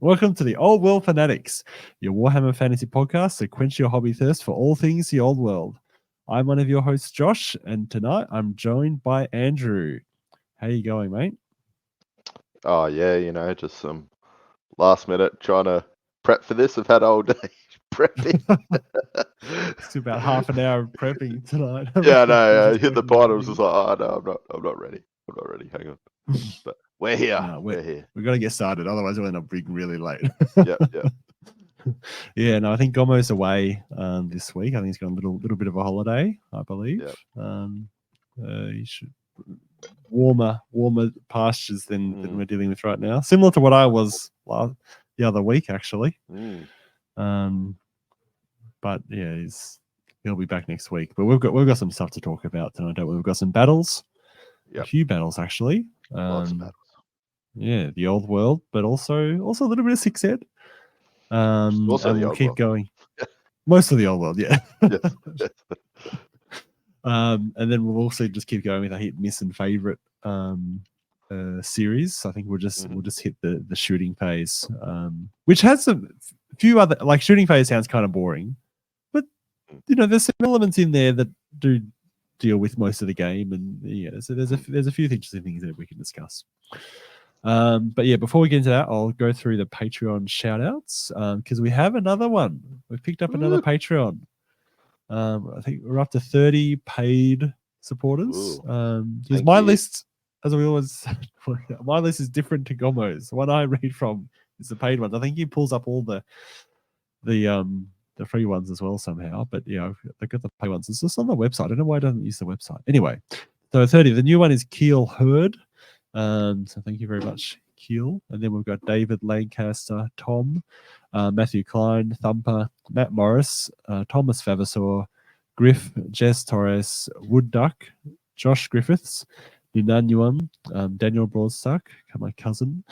Welcome to the Old World Fanatics, your Warhammer Fantasy podcast to quench your hobby thirst for all things the old world. I'm one of your hosts, Josh, and tonight I'm joined by Andrew. How you going, mate? Oh yeah, just some last minute trying to prep for this. I've had all day prepping. It's about half an hour of prepping tonight. Yeah, Just no, I hit the talking about pod. I was things. just like, oh no, I'm not ready. I'm not ready. Hang on. But we're here. No, we're here. we've got to get started, otherwise we'll end up being really late. Yep. Yeah, no, I think Gomo's away this week. I think he's got a little bit of a holiday, I believe. Yep. He should warmer pastures than we're Mm. dealing with right now. Similar to what I was the other week, actually. Mm. But yeah, he'll be back next week. But we've got some stuff to talk about tonight, don't we? We've got some battles. Yep. A few battles actually. Lots of battles. Yeah, the old world, but also a little bit of 6 ed. Also and the we'll old keep world. going. Most of the old world, yeah. Yes. And then we'll also just keep going with a hit, miss, and favorite series. I think we'll just hit the shooting phase, which has a few other, like, shooting phase sounds kind of boring, but there's some elements in there that do deal with most of the game, and so there's a few interesting things that we can discuss. But yeah, before we get into that, I'll go through the Patreon shout outs because we have another one. We've picked up another Patreon. I think we're up to 30 paid supporters. Because my list, as we always my list is different to Gomo's. The one I read from is the paid ones. I think he pulls up all the free ones as well somehow. But they've got the paid ones. It's just on the website. I don't know why it doesn't use the website. Anyway, so 30. The new one is Keel Hurd. So thank you very much, Keel. And then we've got David Lancaster, Tom, Matthew Klein, Thumper, Matt Morris, Thomas Vavasaur, Griff, Jess Torres, Wood Duck, Josh Griffiths, Nunanuan, Daniel Broadstuck, my cousin,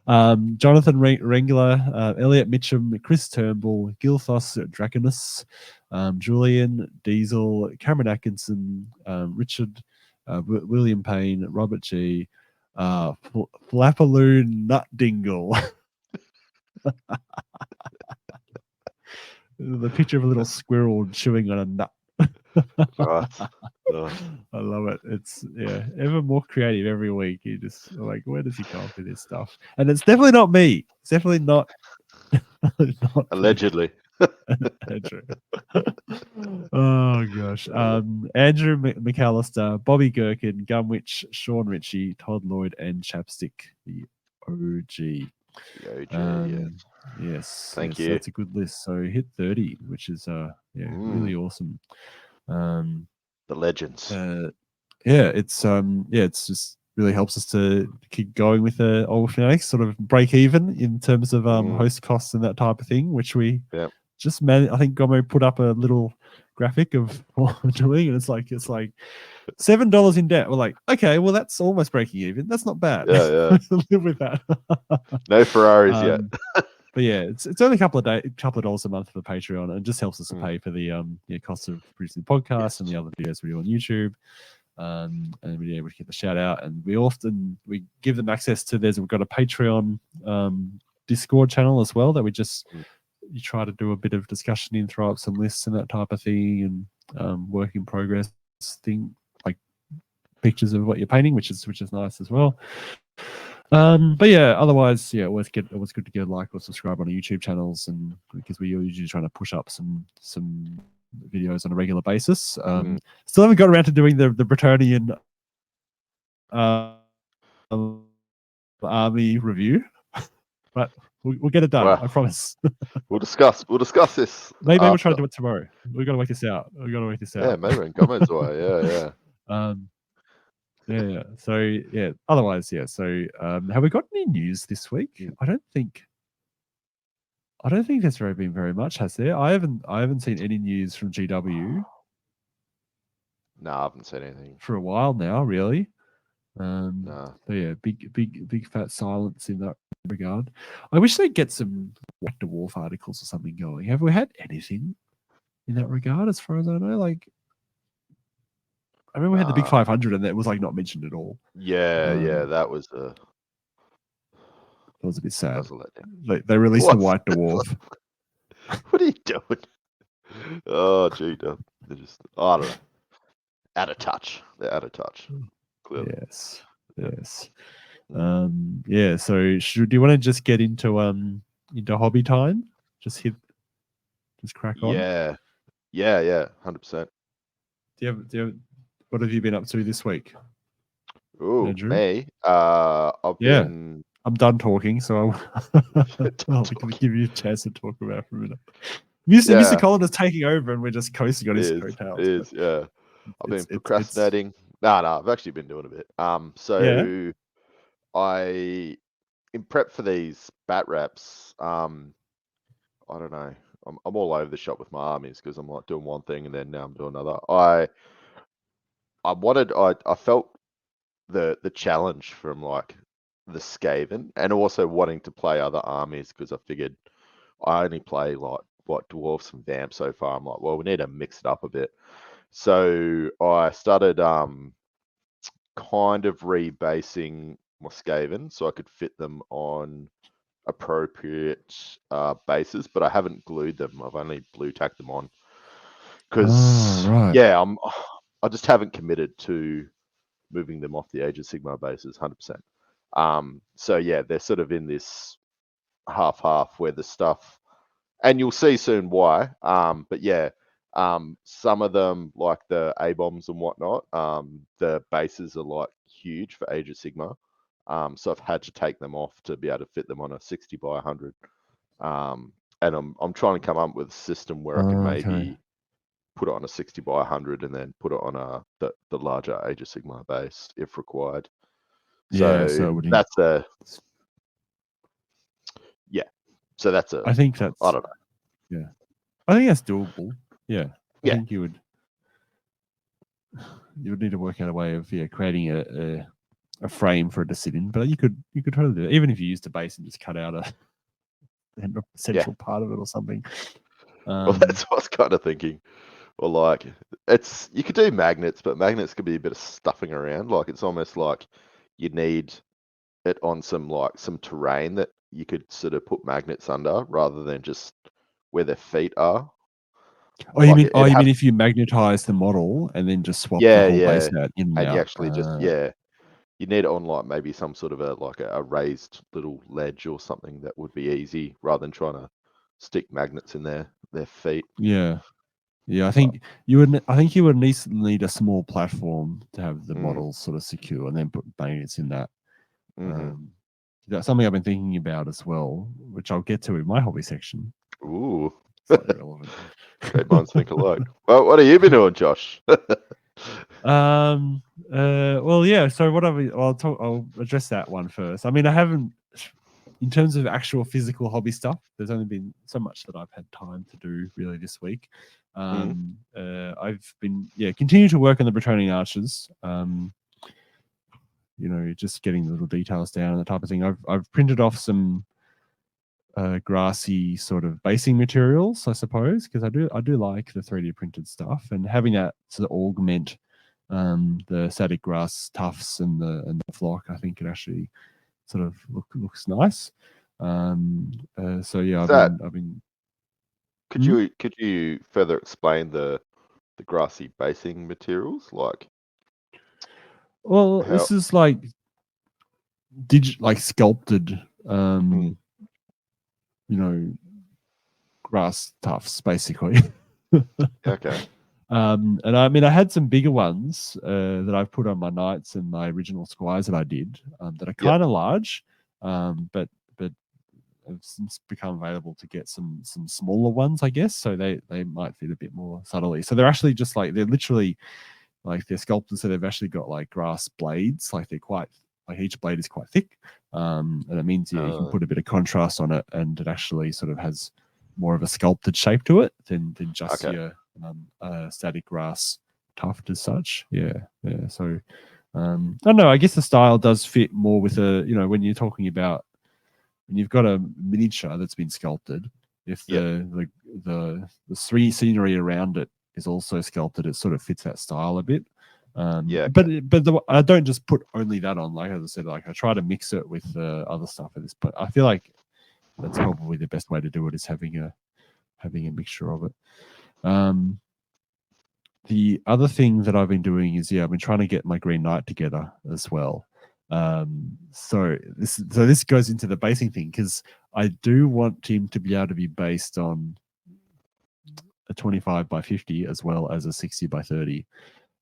Jonathan Wrangler, Elliot Mitchum, Chris Turnbull, Gilthos Draconus, Julian Diesel, Cameron Atkinson, Richard, William Payne, Robert G, Flappaloon Nut Dingle. The picture of a little squirrel chewing on a nut. Right. I love it. It's ever more creative every week. You just like, where does he come up with this stuff? And it's definitely not me. It's definitely not. Allegedly. Andrew. Oh gosh. Andrew McAllister, Bobby Gherkin, Gumwich, Sean Ritchie, Todd Lloyd, and Chapstick, the OG. The OG, yes. Yes. Thank you. That's a good list. So hit 30, which is really awesome. The legends. It's just really helps us to keep going with the Old Fanatics, sort of break even in terms of host costs and that type of thing, which we just managed. I think Gomo put up a little graphic of what we're doing, and it's like $7 in debt. We're like, okay, well, that's almost breaking even. That's not bad. Yeah. Live with that. No Ferraris yet. But yeah, it's only a couple of dollars a month for the Patreon, and it just helps us to pay for the cost of producing the podcast and the other videos we do on YouTube. And we're able to get the shout out, and we give them access to we've got a Patreon Discord channel as well that you try to do a bit of discussion in, throw up some lists and that type of thing, and work in progress thing, like pictures of what you're painting, which is nice as well. But yeah, otherwise, always good to get a like or subscribe on our YouTube channels, and because we're usually trying to push up some videos on a regular basis. Still haven't got around to doing the Bretonnian army review, but we'll get it done. I promise. We'll discuss this. Maybe we'll try to do it tomorrow. We've got to work this out. Yeah, maybe in comments away. Yeah. So otherwise, So have we got any news this week? I don't think there's been very much, has there? I haven't seen any news from GW. No, I haven't said anything for a while now, really. No. So yeah, big fat silence in that regard. I wish they'd get some Back to Wolf articles or something going. Have we had anything in that regard, as far as I know? Like, I remember we had the big 500, and that was like not mentioned at all. Yeah, that was It was a bit sad. That's a letdown. They released the What? White Dwarf. What are you doing? Oh, gee, they're just, I don't know. Out of touch. They're out of touch. Clearly. Yes. Yeah. Yes. Yeah. So, do you want to just get into hobby time? Just crack on. Yeah. Yeah. 100%. Do you have, what have you been up to this week? Ooh, Andrew? me. I've been. I'm done talking, so I'll give you a chance to talk about it for a minute. Mr. Collin is taking over, and we're just coasting on his coattails. Yeah. I've been procrastinating. No, I've actually been doing a bit. So I, in prep for these bat reps, I don't know. I'm all over the shop with my armies because I'm like doing one thing and then now I'm doing another. I felt the challenge from like the Skaven and also wanting to play other armies because I figured I only play like what dwarfs and vamps so far. I'm like, well, we need to mix it up a bit. So I started kind of rebasing my Skaven so I could fit them on appropriate bases, but I haven't glued them. I've only blue tacked them on because I just haven't committed to moving them off the Age of Sigmar bases 100%. So yeah, they're sort of in this half where the stuff, and you'll see soon why. But yeah, some of them like the A bombs and whatnot, the bases are like huge for Age of Sigmar. So I've had to take them off to be able to fit them on a 60 by 100. And I'm trying to come up with a system where I can maybe put it on a 60 by 100 and then put it on the larger Age of Sigmar base if required. So that's a So that's I think that's. I don't know. Yeah, I think that's doable. Yeah, I think you would need to work out a way of creating a frame for it to sit in, but you could totally do it, even if you used a base and just cut out a central part of it or something. Well, that's what I was kind of thinking. Or like, you could do magnets, but magnets could be a bit of stuffing around. Like it's almost like you need it on some terrain that you could sort of put magnets under rather than just where their feet are. Oh, you mean if you magnetize the model and then just swap the whole base out in and you actually you need it on like maybe some sort of a raised little ledge or something that would be easy rather than trying to stick magnets in their feet. Yeah. I think you would need a small platform to have the models sort of secure and then put magnets in that. That's something I've been thinking about as well, which I'll get to in my hobby section. Ooh. Slightly relevant. Great minds think alike. Well, what have you been doing, Josh? Well, yeah. So I'll address that one first. I mean, I haven't, in terms of actual physical hobby stuff, there's only been so much that I've had time to do really this week. I've been continuing to work on the Bretonian arches. Just getting the little details down and the type of thing. I've printed off some grassy sort of basing materials, I suppose, because I do like the 3D printed stuff, and having that sort of augment the static grass tufts and the flock, I think it actually sort of looks nice. So yeah, I've been. Could you further explain the grassy basing materials, like? Well, this is like sculpted, grass tufts, basically. Okay. And I mean, I had some bigger ones that I've put on my knights and my original squires that I did that are kind of large, but have since become available to get some smaller ones, I guess. So they might fit a bit more subtly. So they're actually just they're literally they're sculpted, so they've actually got grass blades. They're quite each blade is quite thick, and it means you can put a bit of contrast on it, and it actually sort of has more of a sculpted shape to it than just your static grass tuft as such. So I don't know, I guess the style does fit more with when you're talking about when you've got a miniature that's been sculpted, if the scenery around it is also sculpted, it sort of fits that style a bit. Yeah, But I don't just put only that on. Like as I said, like I try to mix it with other stuff at this point. I feel like that's probably the best way to do it, is having a mixture of it. The other thing that I've been doing is I've been trying to get my Green Knight together as well. So this goes into the basing thing, because I do want him to be able to be based on a 25 by 50 as well as a 60 by 30.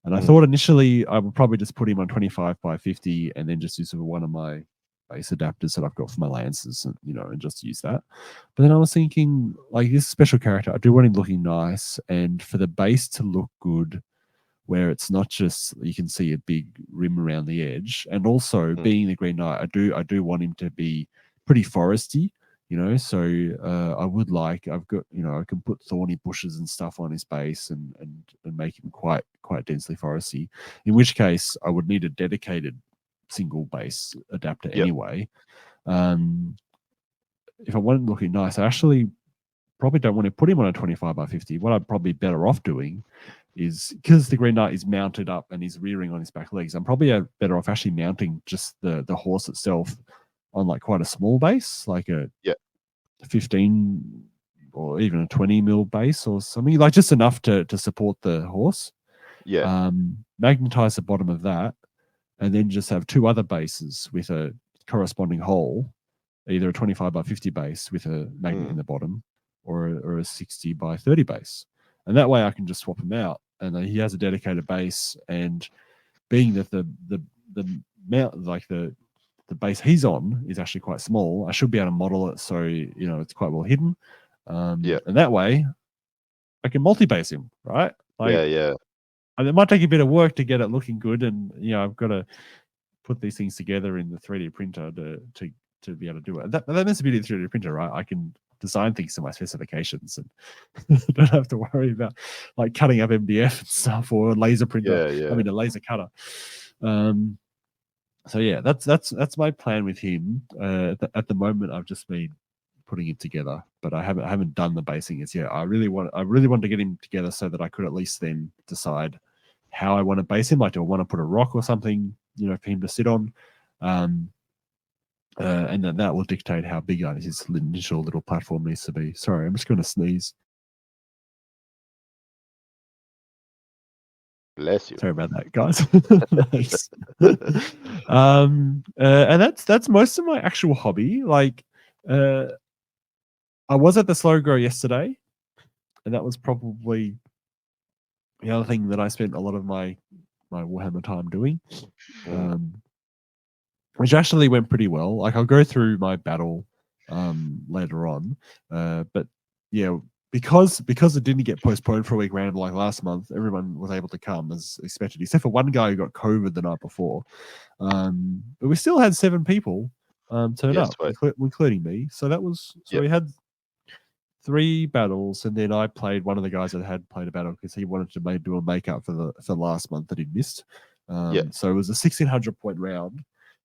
And I thought initially I would probably just put him on 25 by 50 and then just use one of my base adapters that I've got for my lances, and and just use that. But then I was thinking, like, this special character, I do want him looking nice, and for the base to look good, where it's not just you can see a big rim around the edge, and also being the Green Knight, I do want him to be pretty foresty. So I would like, I've got, I can put thorny bushes and stuff on his base and make him quite densely foresty, in which case I would need a dedicated single base adapter anyway. If I want him looking nice, I actually probably don't want to put him on a 25 by 50. What I'm probably better off doing is, because the Green Knight is mounted up and he's rearing on his back legs, I'm probably better off actually mounting just the horse itself on like quite a small base, like a 15 or even a 20 mil base or something, like just enough to support the horse. Magnetize the bottom of that, and then just have two other bases with a corresponding hole, either a 25 by 50 base with a magnet in the bottom, or a 60 by 30 base. And that way I can just swap him out, and he has a dedicated base. And being that the mount, like the base he's on is actually quite small, I should be able to model it so it's quite well hidden. And that way I can multi-base him, right? And it might take a bit of work to get it looking good, and I've got to put these things together in the 3D printer to be able to do it. And that's the beauty of the 3D printer, right? I can design things to my specifications and don't have to worry about like cutting up MDF and stuff, or a laser printer. I mean, a laser cutter. So yeah, that's my plan with him. At the moment, I've just been putting it together, but I haven't done the basing as yet. I really want to get him together so that I could at least then decide how I want to base him. Like, do I want to put a rock or something, for him to sit on? And then that will dictate how big his initial little platform needs to be. Sorry, I'm just going to sneeze. Bless you. Sorry about that, guys. Thanks. And that's most of my actual hobby. Like, I was at the Slow Grow yesterday, and that was probably the other thing that I spent a lot of my Warhammer time doing, which actually went pretty well. Like, I'll go through my battle later on, but yeah, because it didn't get postponed for a week random like last month, everyone was able to come as expected, except for one guy who got COVID the night before. But we still had 7 people turn up, including me. So that was we had 3 battles, and then I played one of the guys that had played a battle because he wanted to do a makeup for last month that he'd missed. So it was a 1600 point round.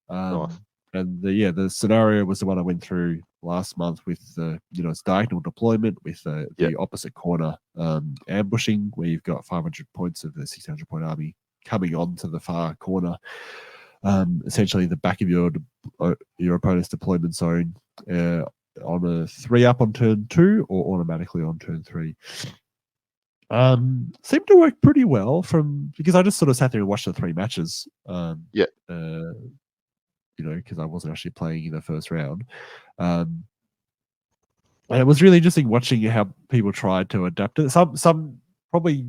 Nice. And the scenario was the one I went through last month with it's diagonal deployment with the opposite corner ambushing, where you've got 500 points of the 1600 point army coming onto the far corner, essentially the back of your opponent's deployment zone, on a 3-up on turn 2 or automatically on turn 3. Seemed to work pretty well because I just sort of sat there and watched the 3 matches. Because I wasn't actually playing in the first round. And it was really interesting watching how people tried to adapt it. Some probably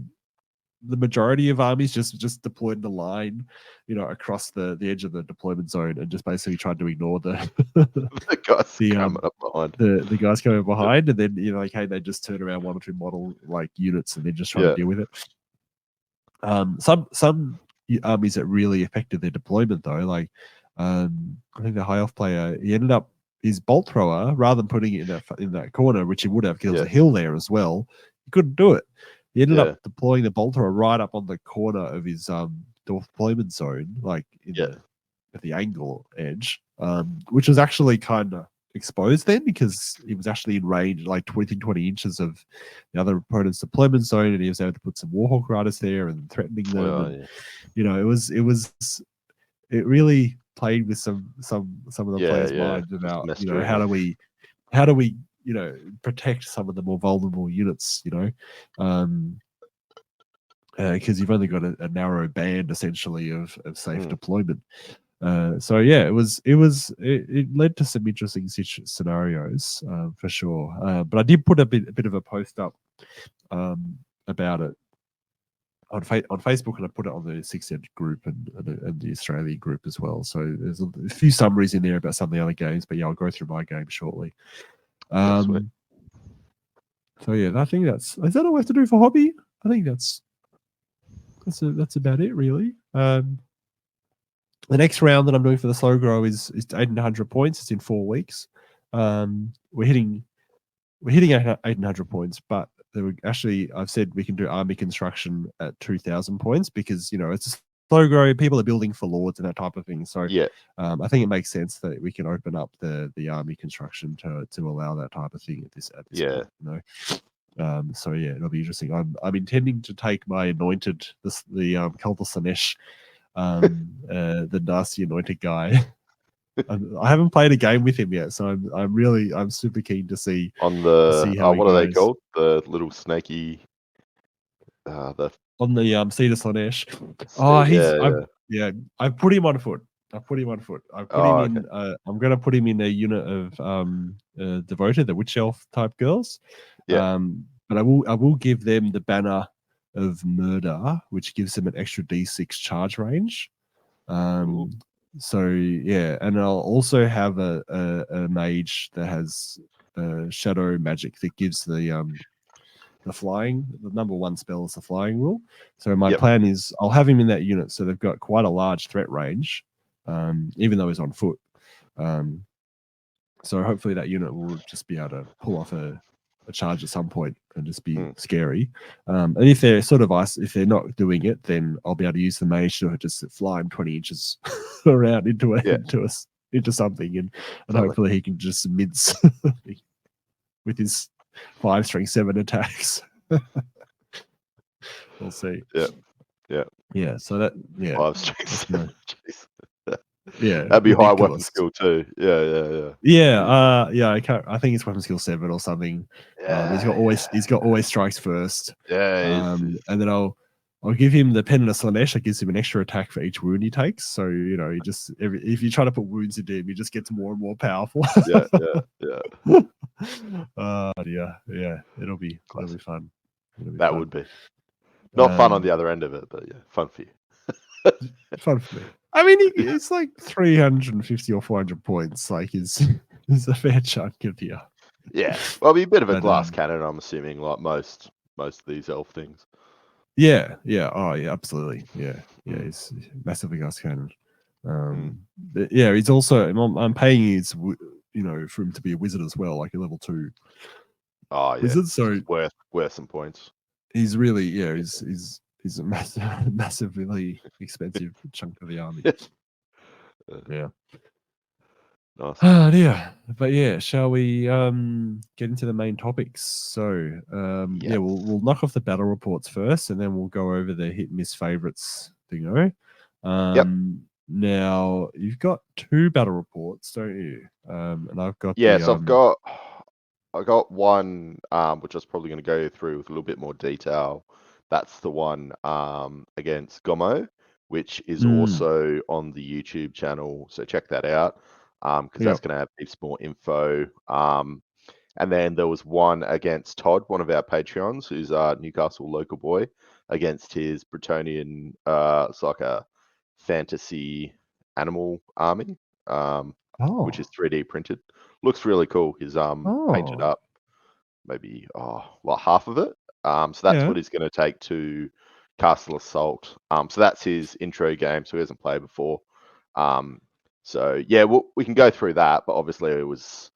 the majority of armies just deployed in a line, across the edge of the deployment zone, and just basically tried to ignore the guys coming up behind. The guys coming behind, and then they just turn around 1 or 2 model like units and then just try to deal with it. Some armies that really affected their deployment though, like I think the high elf player, he ended up his bolt thrower, rather than putting it in that corner, which he would have because there was a hill there as well, he couldn't do it. He ended up deploying the bolt thrower right up on the corner of his deployment zone, like at the angle edge, which was actually kind of exposed then because he was actually in range, like 20 inches of the other opponent's deployment zone, and he was able to put some Warhawk Riders there and threatening them. Well, And it really played with some of the players' minds about how do we protect some of the more vulnerable units, because you've only got a narrow band essentially of safe deployment. So yeah, it led to some interesting scenarios for sure. But I did put a bit of a post up about it on Facebook, and I put it on the Six Edge group and the Australia group as well. So there's a few summaries in there about some of the other games, but yeah, I'll go through my game shortly. So yeah, I think is that all we have to do for hobby? I think that's about it really. The next round that I'm doing for the slow grow is 800 points. It's in 4 weeks. We're hitting 800 points, but I've said we can do army construction at 2,000 points because it's a slow grow. People are building for lords and that type of thing. So yeah, I think it makes sense that we can open up the army construction to allow that type of thing at this point. So yeah, it'll be interesting. I'm intending to take my anointed the Cult of Slanesh, the nasty anointed guy. I haven't played a game with him yet, so I'm super keen to see on the see how what he are they goes. called? The little snaky. On the Cedar Slanesh. I've put him on foot. I've put him in. I'm going to put him in a unit of devoted, the witch elf type girls. Yeah. But I will give them the banner of murder, which gives them an extra D6 charge range. So yeah, and I'll also have a mage that has shadow magic that gives the flying. The number 1 spell is the flying rule. So my plan is I'll have him in that unit, so they've got quite a large threat range, even though he's on foot. So hopefully that unit will just be able to pull off a charge at some point and just be scary. And if they're if they're not doing it, then I'll be able to use the mage to just fly him 20 inches around into something, and hopefully he can just mince with his 5 strength 7 attacks. We'll see. Yeah. So that 5 strength 7. Yeah, that'd be high weapon skill too. Yeah. I think it's weapon skill 7 or something. He's got always strikes first. And then I'll give him the Pen of Slanesh that gives him an extra attack for each wound he takes. So he just if you try to put wounds into him, he just gets more and more powerful. Yeah. It'll be fun. That would be not fun on the other end of it, but yeah, fun for you. Fun for me. I mean, it's like 350 or 400 points. Like, is a fair chunk of you. Yeah, well, it'll be a bit of a glass cannon, I'm assuming, like most of these elf things. Yeah. Oh, yeah, absolutely. Yeah. He's massively glass cannon. But yeah, he's also. I'm paying his, for him to be a wizard as well, like a level 2. Oh yeah, wizard. So worth some points. He's really he's a massively expensive chunk of the army. Yeah. Nice. Oh dear. But yeah, shall we get into the main topics? So we'll knock off the battle reports first, and then we'll go over the hit and miss favorites thingo. Now you've got 2 battle reports, don't you? And I've got so I've got one which I was probably going to go through with a little bit more detail. That's the one against Gomo, which is also on the YouTube channel. So check that out because that's going to have heaps more info. And then there was one against Todd, one of our Patreons, who's a Newcastle local boy, against his Bretonian, it's like a fantasy animal army, which is 3D printed. Looks really cool. He's painted up maybe half of it. So that's what he's going to take to Castle Assault. So that's his intro game. So he hasn't played before. So yeah, we can go through that. But obviously it was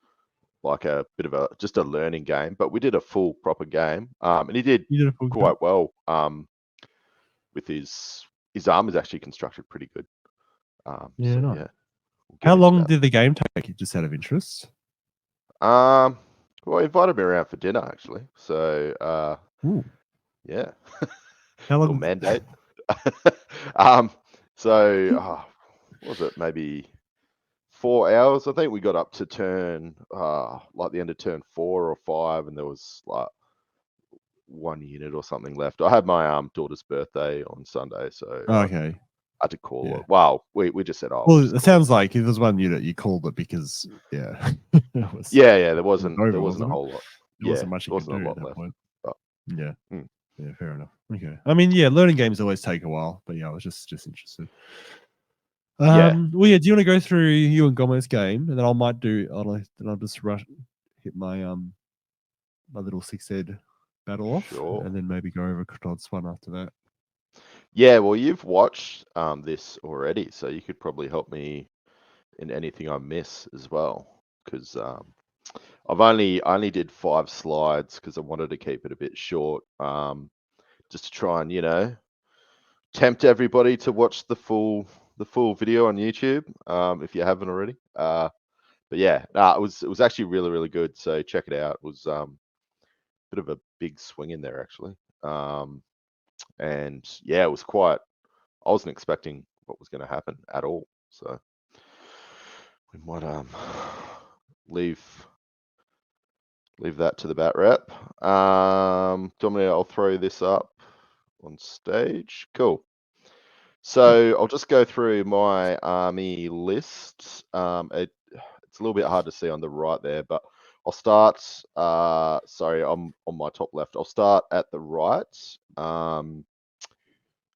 like a bit of just a learning game. But we did a full proper game, and he did quite well. With his arm is actually constructed pretty good. Nice. How long did the game take? Just out of interest. Well, he invited me around for dinner actually. So Ooh, yeah, how little long? mandate. um, so what was it? Maybe 4 hours. I think we got up to turn like the end of turn 4 or 5, and there was like 1 unit or something left. I had my daughter's birthday on Sunday, so I Okay, had to call yeah. it. Well, we just said, oh, we'll Well, just it call it. sounds like if there's one unit, you called it because yeah, Yeah, there it was wasn't over, there wasn't a wasn't it? whole lot. There Yeah, wasn't much you there could wasn't a do at lot that left. point. But Yeah, mm, yeah, fair enough. Okay, I mean, yeah, learning games always take a while, but yeah, I was just interested. yeah, Well, yeah, do you want to go through you and Gomo's game, and then I'll just hit my my little 6 ed battle off, sure. and then maybe go over Todd's one after that. Yeah, well, you've watched this already, so you could probably help me in anything I miss as well, because I only did 5 slides because I wanted to keep it a bit short, just to try and tempt everybody to watch the full video on YouTube, if you haven't already. But yeah, it was actually really good. So check it out. It was bit of a big swing in there actually, and yeah, it was quite. I wasn't expecting what was going to happen at all. So we might leave that to the bat rep. Dominic, I'll throw this up on stage. Cool. So I'll just go through my army list. It's a little bit hard to see on the right there, but I'll start. Sorry, I'm on my top left. I'll start at the right.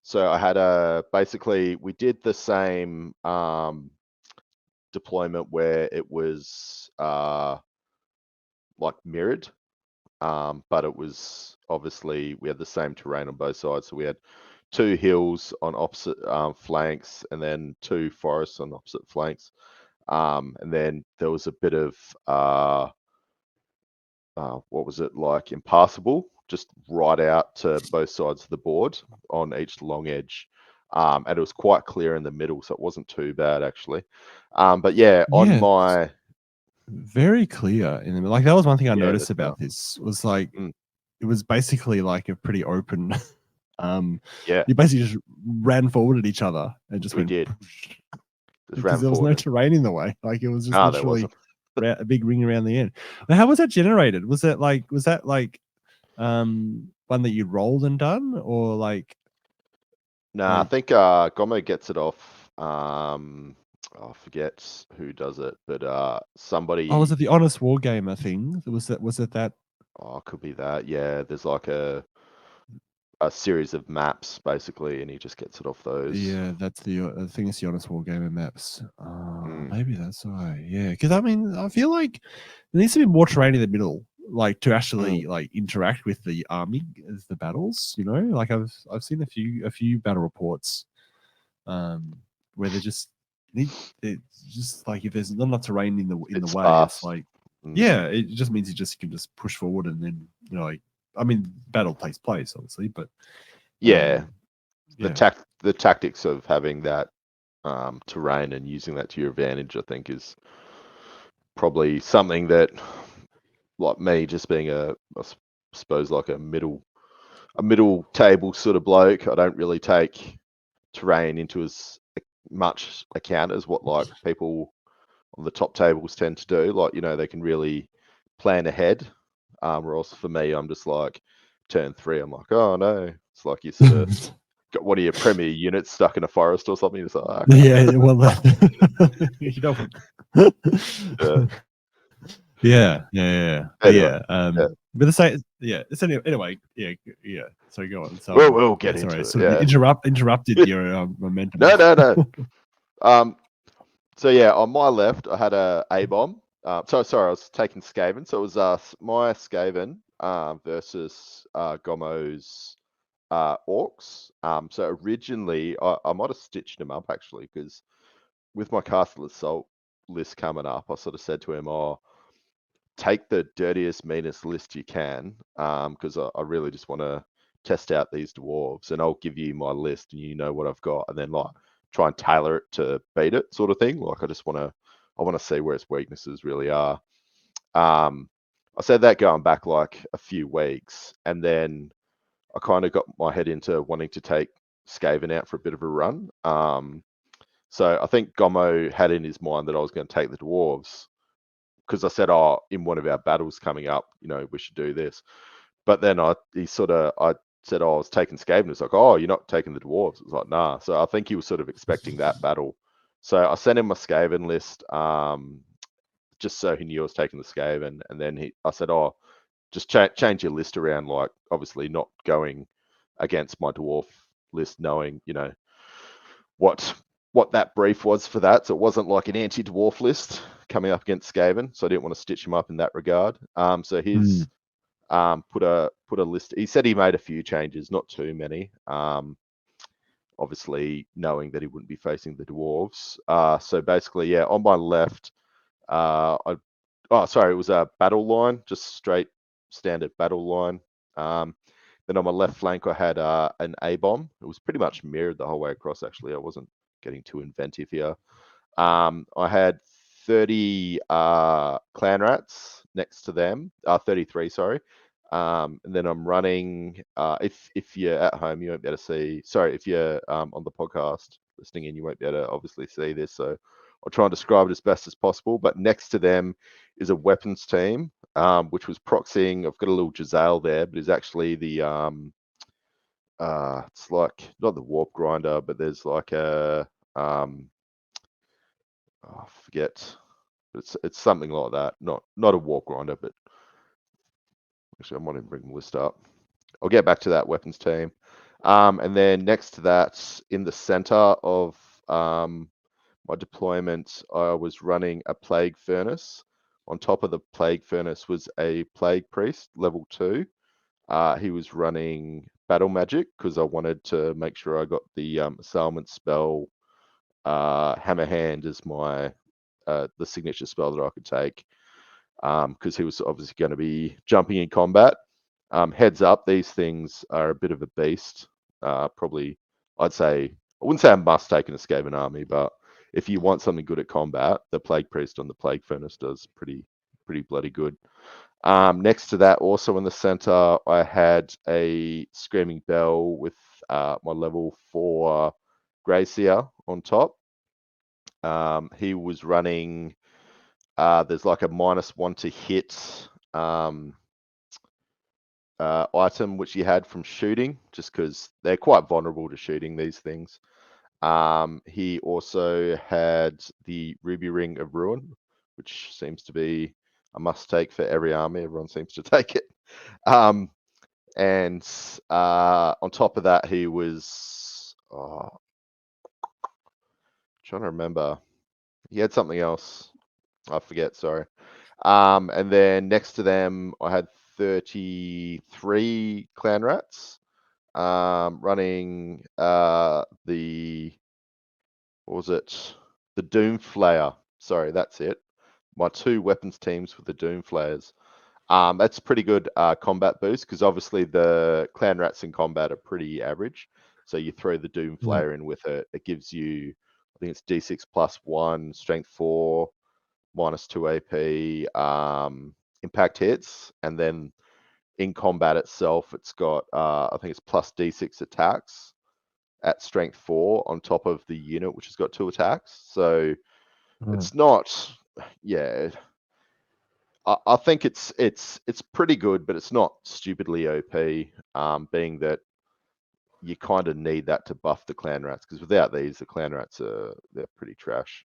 So I had basically we did the same deployment where it was like mirrored, but it was obviously we had the same terrain on both sides. So we had 2 hills on opposite flanks, and then 2 forests on opposite flanks. And then there was a bit of what was it like, impassable, just right out to both sides of the board on each long edge. And it was quite clear in the middle, so it wasn't too bad actually. But yeah, on Yeah, my very clear. Like that was one thing I yeah, noticed about this was like mm, it was basically like a pretty open. yeah, You basically just ran forward at each other and just we went did. Just because ran there was forward no and terrain in the way. Like it was just no, there literally wasn't. a big ring around the end. But how was that generated? Was that like one that you rolled and done, or like No, I like think Gomo gets it off. I forget who does it, but oh, was somebody. it the Honest Wargamer thing? Was it that? Oh, could be that. Yeah, there's like a series of maps basically, and he just gets it off those. Yeah, that's the thing. Is the Honest Wargamer maps. Mm, Maybe that's why. Yeah, because I mean, I feel like there needs to be more terrain in the middle, like to mm, actually like interact with the army as the battles. You know, like I've seen a few battle reports, where they just need it's just like if there's not enough terrain in the it's way, it's sparse. like Mm. yeah, it just means you can just push forward and then like I mean, battle takes place obviously, but Yeah, um, yeah. the tactics of having that terrain and using that to your advantage, I think, is probably something that, like me, just being suppose like a middle table sort of bloke, I don't really take terrain into as much account as what like people on the top tables tend to do. Like, they can really plan ahead. Whereas for me, I'm just like turn 3, I'm like, oh no. It's like you sort of got one of your premier units stuck in a forest or something. It's like, oh, okay. Yeah, well, you don't Yeah. yeah. But Anyway, yeah, yeah. but the same, yeah. It's anyway, yeah, yeah. So go on. So We'll yeah, get sorry, I into it. sort of Yeah. interrupted your momentum. No, no, no. Um, so yeah, on my left, I had a bomb. So sorry, I was taking Skaven. So it was my Skaven versus Gomo's orcs. So originally, I might have stitched him up actually, because with my Castle Assault list coming up, I sort of said to him, "Oh, take the dirtiest, meanest list you can, because I really just want to test out these dwarves, and I'll give you my list, and you know what I've got, and then like try and tailor it to beat it, sort of thing. Like I want to see where its weaknesses really are." I said that going back like a few weeks, and then I kind of got my head into wanting to take Skaven out for a bit of a run. So I think Gomo had in his mind that I was going to take the dwarves because I said, "Oh, in one of our battles coming up, we should do this." But then I said, "Oh, I was taking Skaven." It's like, "Oh, you're not taking the dwarves." It's like, "Nah." So I think he was sort of expecting that battle. So I sent him my Skaven list, just so he knew I was taking the Skaven, and then I said, "Oh, just change your list around, like obviously not going against my dwarf list, knowing what that brief was for that. So it wasn't like an anti-dwarf list coming up against Skaven. So I didn't want to stitch him up in that regard. So he's put a list. He said he made a few changes, not too many. Obviously knowing that he wouldn't be facing the dwarves. So basically, yeah, on my left, it was a battle line, just straight standard battle line. Then on my left flank, I had an A-bomb. It was pretty much mirrored the whole way across, actually. I wasn't getting too inventive here. I had 30 clan rats next to them, 33, sorry. And then I'm running, if you're at home, you won't be able to see, sorry, if you're on the podcast listening in, you won't be able to obviously see this. So I'll try and describe it as best as possible. But next to them is a weapons team, which was proxying. I've got a little Giselle there, but it's actually the, it's like, not the warp grinder, but there's like a, I forget. It's something like that. Not a warp grinder, but actually I might even bring the list up. I'll get back to that weapons team. And then next to that, in the center of my deployment, I was running a plague furnace. On top of the plague furnace was a plague priest, level 2. He was running battle magic because I wanted to make sure I got the assailment spell hammer hand as my the signature spell that I could take, because he was obviously going to be jumping in combat. Heads up, these things are a bit of a beast. Probably, I wouldn't say a must take in a Skaven army, but if you want something good at combat, the Plague Priest on the Plague Furnace does pretty bloody good. Next to that, also in the center, I had a Screaming Bell with my level 4 Gracier on top. He was running, there's like a -1 to hit item which he had from shooting, just because they're quite vulnerable to shooting, these things. He also had the Ruby Ring of Ruin, which seems to be a must take for every army. Everyone seems to take it. And on top of that, he was trying to remember. He had something else. I forget. Sorry. And then next to them, I had 33 clan rats, running the, what was it? The Doom Flayer. Sorry, that's it. My 2 weapons teams with the Doom Flayers. That's pretty good combat boost, because obviously the clan rats in combat are pretty average. So you throw the Doom Flayer in with it. It gives you, I think it's D6 +1, strength 4, -2 AP, impact hits, and then in combat itself, it's got I think it's +D6 attacks at strength 4 on top of the unit, which has got 2 attacks. So it's not, yeah. I think it's pretty good, but it's not stupidly OP. Being that you kind of need that to buff the clan rats, because without these, the clan rats they're pretty trash.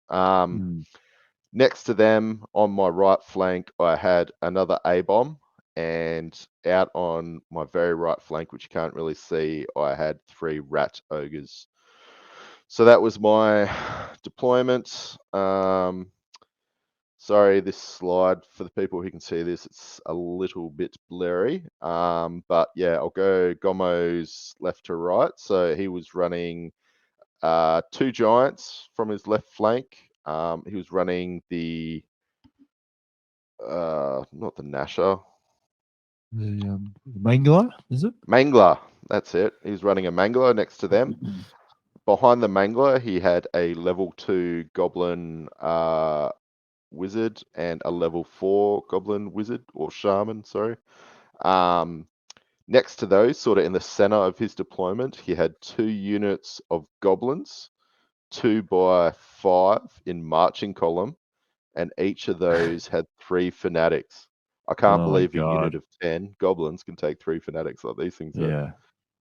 Next to them, on my right flank, I had another A-bomb, and out on my very right flank, which you can't really see, I had 3 rat ogres. So that was my deployment. Sorry, this slide, for the people who can see this, it's a little bit blurry. But yeah, I'll go Gomo's left to right. So he was running 2 giants from his left flank. He was running the not the Nasher. The Mangler, is it? Mangler, that's it. He was running a Mangler next to them. Behind the Mangler, he had a level 2 Goblin wizard and a level 4 goblin wizard or shaman. Sorry. Next to those, sort of in the center of his deployment, he had 2 units of goblins, 2 by 5 in marching column, and each of those had 3 fanatics. I can't Oh my believe a unit god. of 10 goblins can take 3 fanatics. Like, these things are Yeah.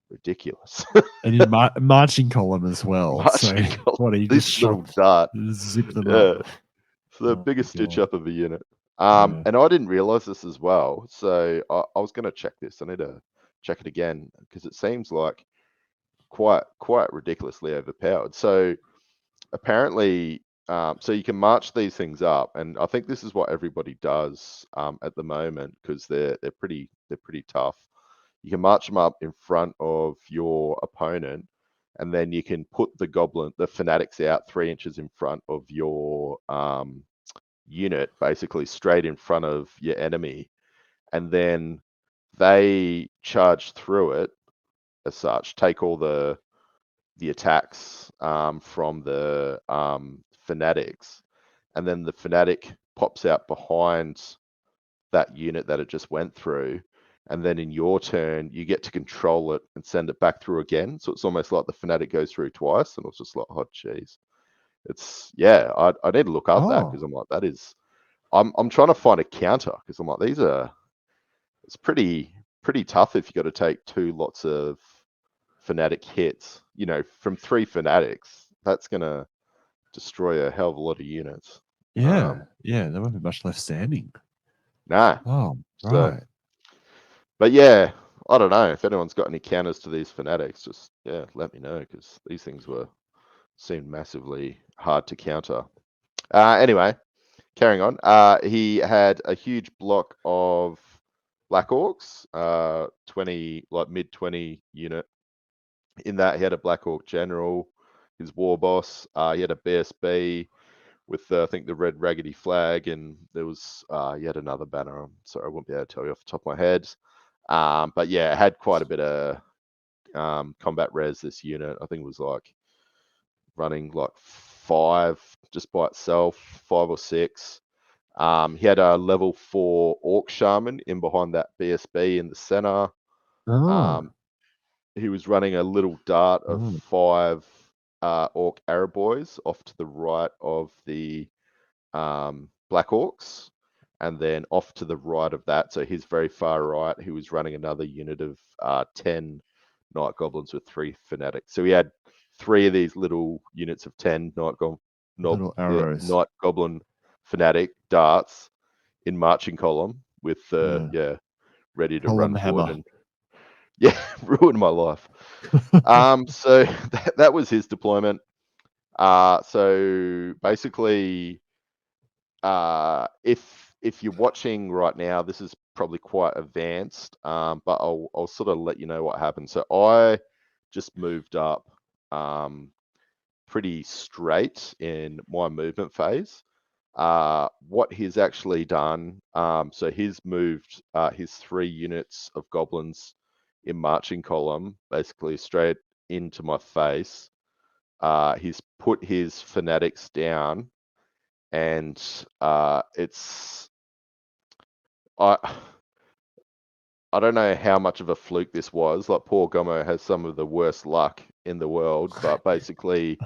ridiculous. And in marching column as well. So Marching column. what he just This little shot, dart. zip them Yeah. up. It's the Oh my biggest stitch god. up of a unit. Yeah. And I didn't realize this as well. So I was going to check this. I need to check it again because it seems like quite ridiculously overpowered. So apparently, so you can march these things up, and I think this is what everybody does at the moment because they're pretty tough. You can march them up in front of your opponent, and then you can put the fanatics out 3 inches in front of your unit, basically straight in front of your enemy, and then they charge through it as such, take all the attacks from the fanatics, and then the fanatic pops out behind that unit that it just went through, and then in your turn you get to control it and send it back through again. So it's almost like the fanatic goes through twice, and it's just like hot cheese. It's I need to look up that because Oh. I'm like, that is I'm trying to find a counter because I'm like, it's pretty tough if you got to take 2 lots of fanatic hits, from 3 fanatics. That's gonna destroy a hell of a lot of units. Yeah. Yeah. There won't be much left standing. Nah. Oh, So, right. but yeah, I don't know if anyone's got any counters to these fanatics. Just let me know because these things seemed massively hard to counter. Anyway, carrying on. He had a huge block of Black Orcs, 20 like mid 20 unit. In that, he had a Black Orc general, his war boss. He had a BSB with I think the red raggedy flag, and there was he had another banner. So I won't be able to tell you off the top of my head. But yeah, it had quite a bit of combat res. This unit, I think, it was like running like 5 just by itself, 5 or 6. He had a level 4 Orc Shaman in behind that BSB in the center. Oh. He was running a little dart of Oh. 5 Orc Araboys off to the right of the Black Orcs, and then off to the right of that, so his very far right, he was running another unit of 10 Night Goblins with 3 Fanatics. So he had 3 of these little units of 10 Little arrows. Night Goblin Fanatic darts in marching column with ready to Column run forward hammer. and ruined my life. So that was his deployment. So basically, if you're watching right now, this is probably quite advanced, but I'll sort of let you know what happened. So I just moved up pretty straight in my movement phase. What he's actually done, so he's moved his 3 units of goblins in marching column basically straight into my face. He's put his fanatics down, and it's I don't know how much of a fluke this was. Like, poor Gomo has some of the worst luck in the world, but basically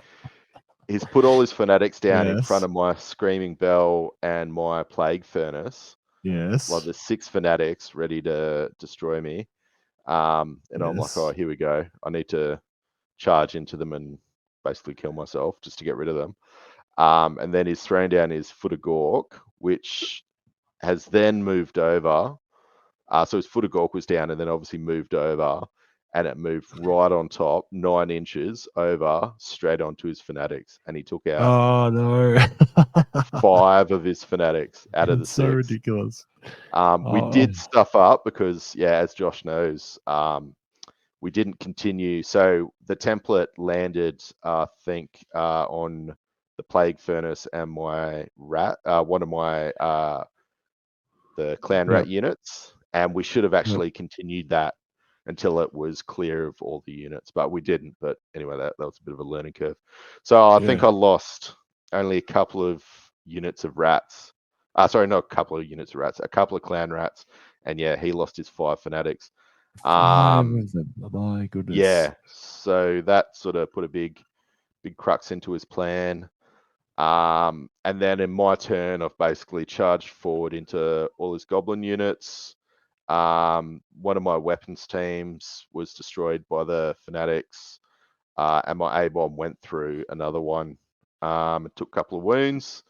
he's put all his fanatics down in front Yes. of my Screaming Bell and my Plague Furnace. Like, Yes. there's 6 fanatics ready to destroy me. And I'm like, oh, Yes. here we go. I need to charge into them and basically kill myself just to get rid of them. And then he's thrown down his Foot of Gork, which has then moved over. So his Foot of Gork was down and then obviously moved over, and it moved right on top, 9 inches over, straight onto his fanatics. And he took out Oh no. 5 of his fanatics out of the It's so 6. ridiculous. We Oh. did stuff up because, as Josh knows, we didn't continue. So the template landed, I think, on the Plague Furnace and my rat, one of my the Clan Rat Yep. units, and we should have Yep. actually continued that until it was clear of all the units, but we didn't. But anyway, that was a bit of a learning curve. So I think Yeah. I lost only a couple of units of rats. Sorry, not a couple of units of rats, a couple of clan rats, and yeah, he lost his 5 fanatics. 5 of them. Oh, my goodness. Yeah, so that sort of put a big crux into his plan. And then in my turn, I've basically charged forward into all his goblin units. One of my weapons teams was destroyed by the fanatics, and my A-bomb went through another one. It took a couple of wounds,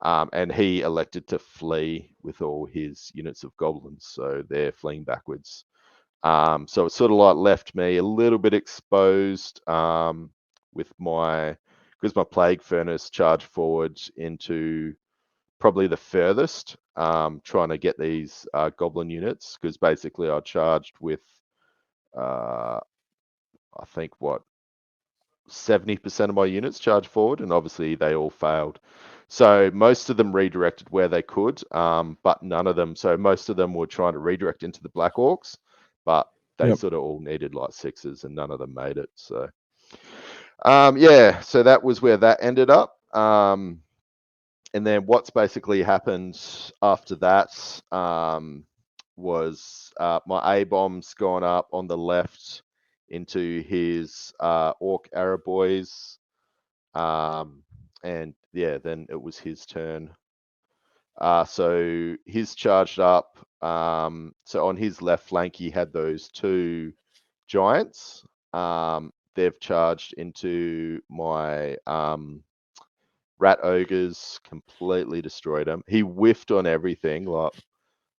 and he elected to flee with all his units of goblins, so they're fleeing backwards. So it sort of like left me a little bit exposed with because my plague furnace charged forward into probably the furthest, trying to get these goblin units, because basically I charged with I think 70% of my units charged forward, and obviously they all failed. So most of them redirected where they could, but none of them. So most of them were trying to redirect into the Black Orcs, but they sort of all needed like 6s, and none of them made it. So yeah, so that was where that ended up. And then what's basically happened after that was my A-bomb's gone up on the left into his Orc Arab boys. And yeah, then it was his turn. So he's charged up. So on his left flank, he had those 2 giants. They've charged into my rat ogres, completely destroyed him. He whiffed on everything. Like,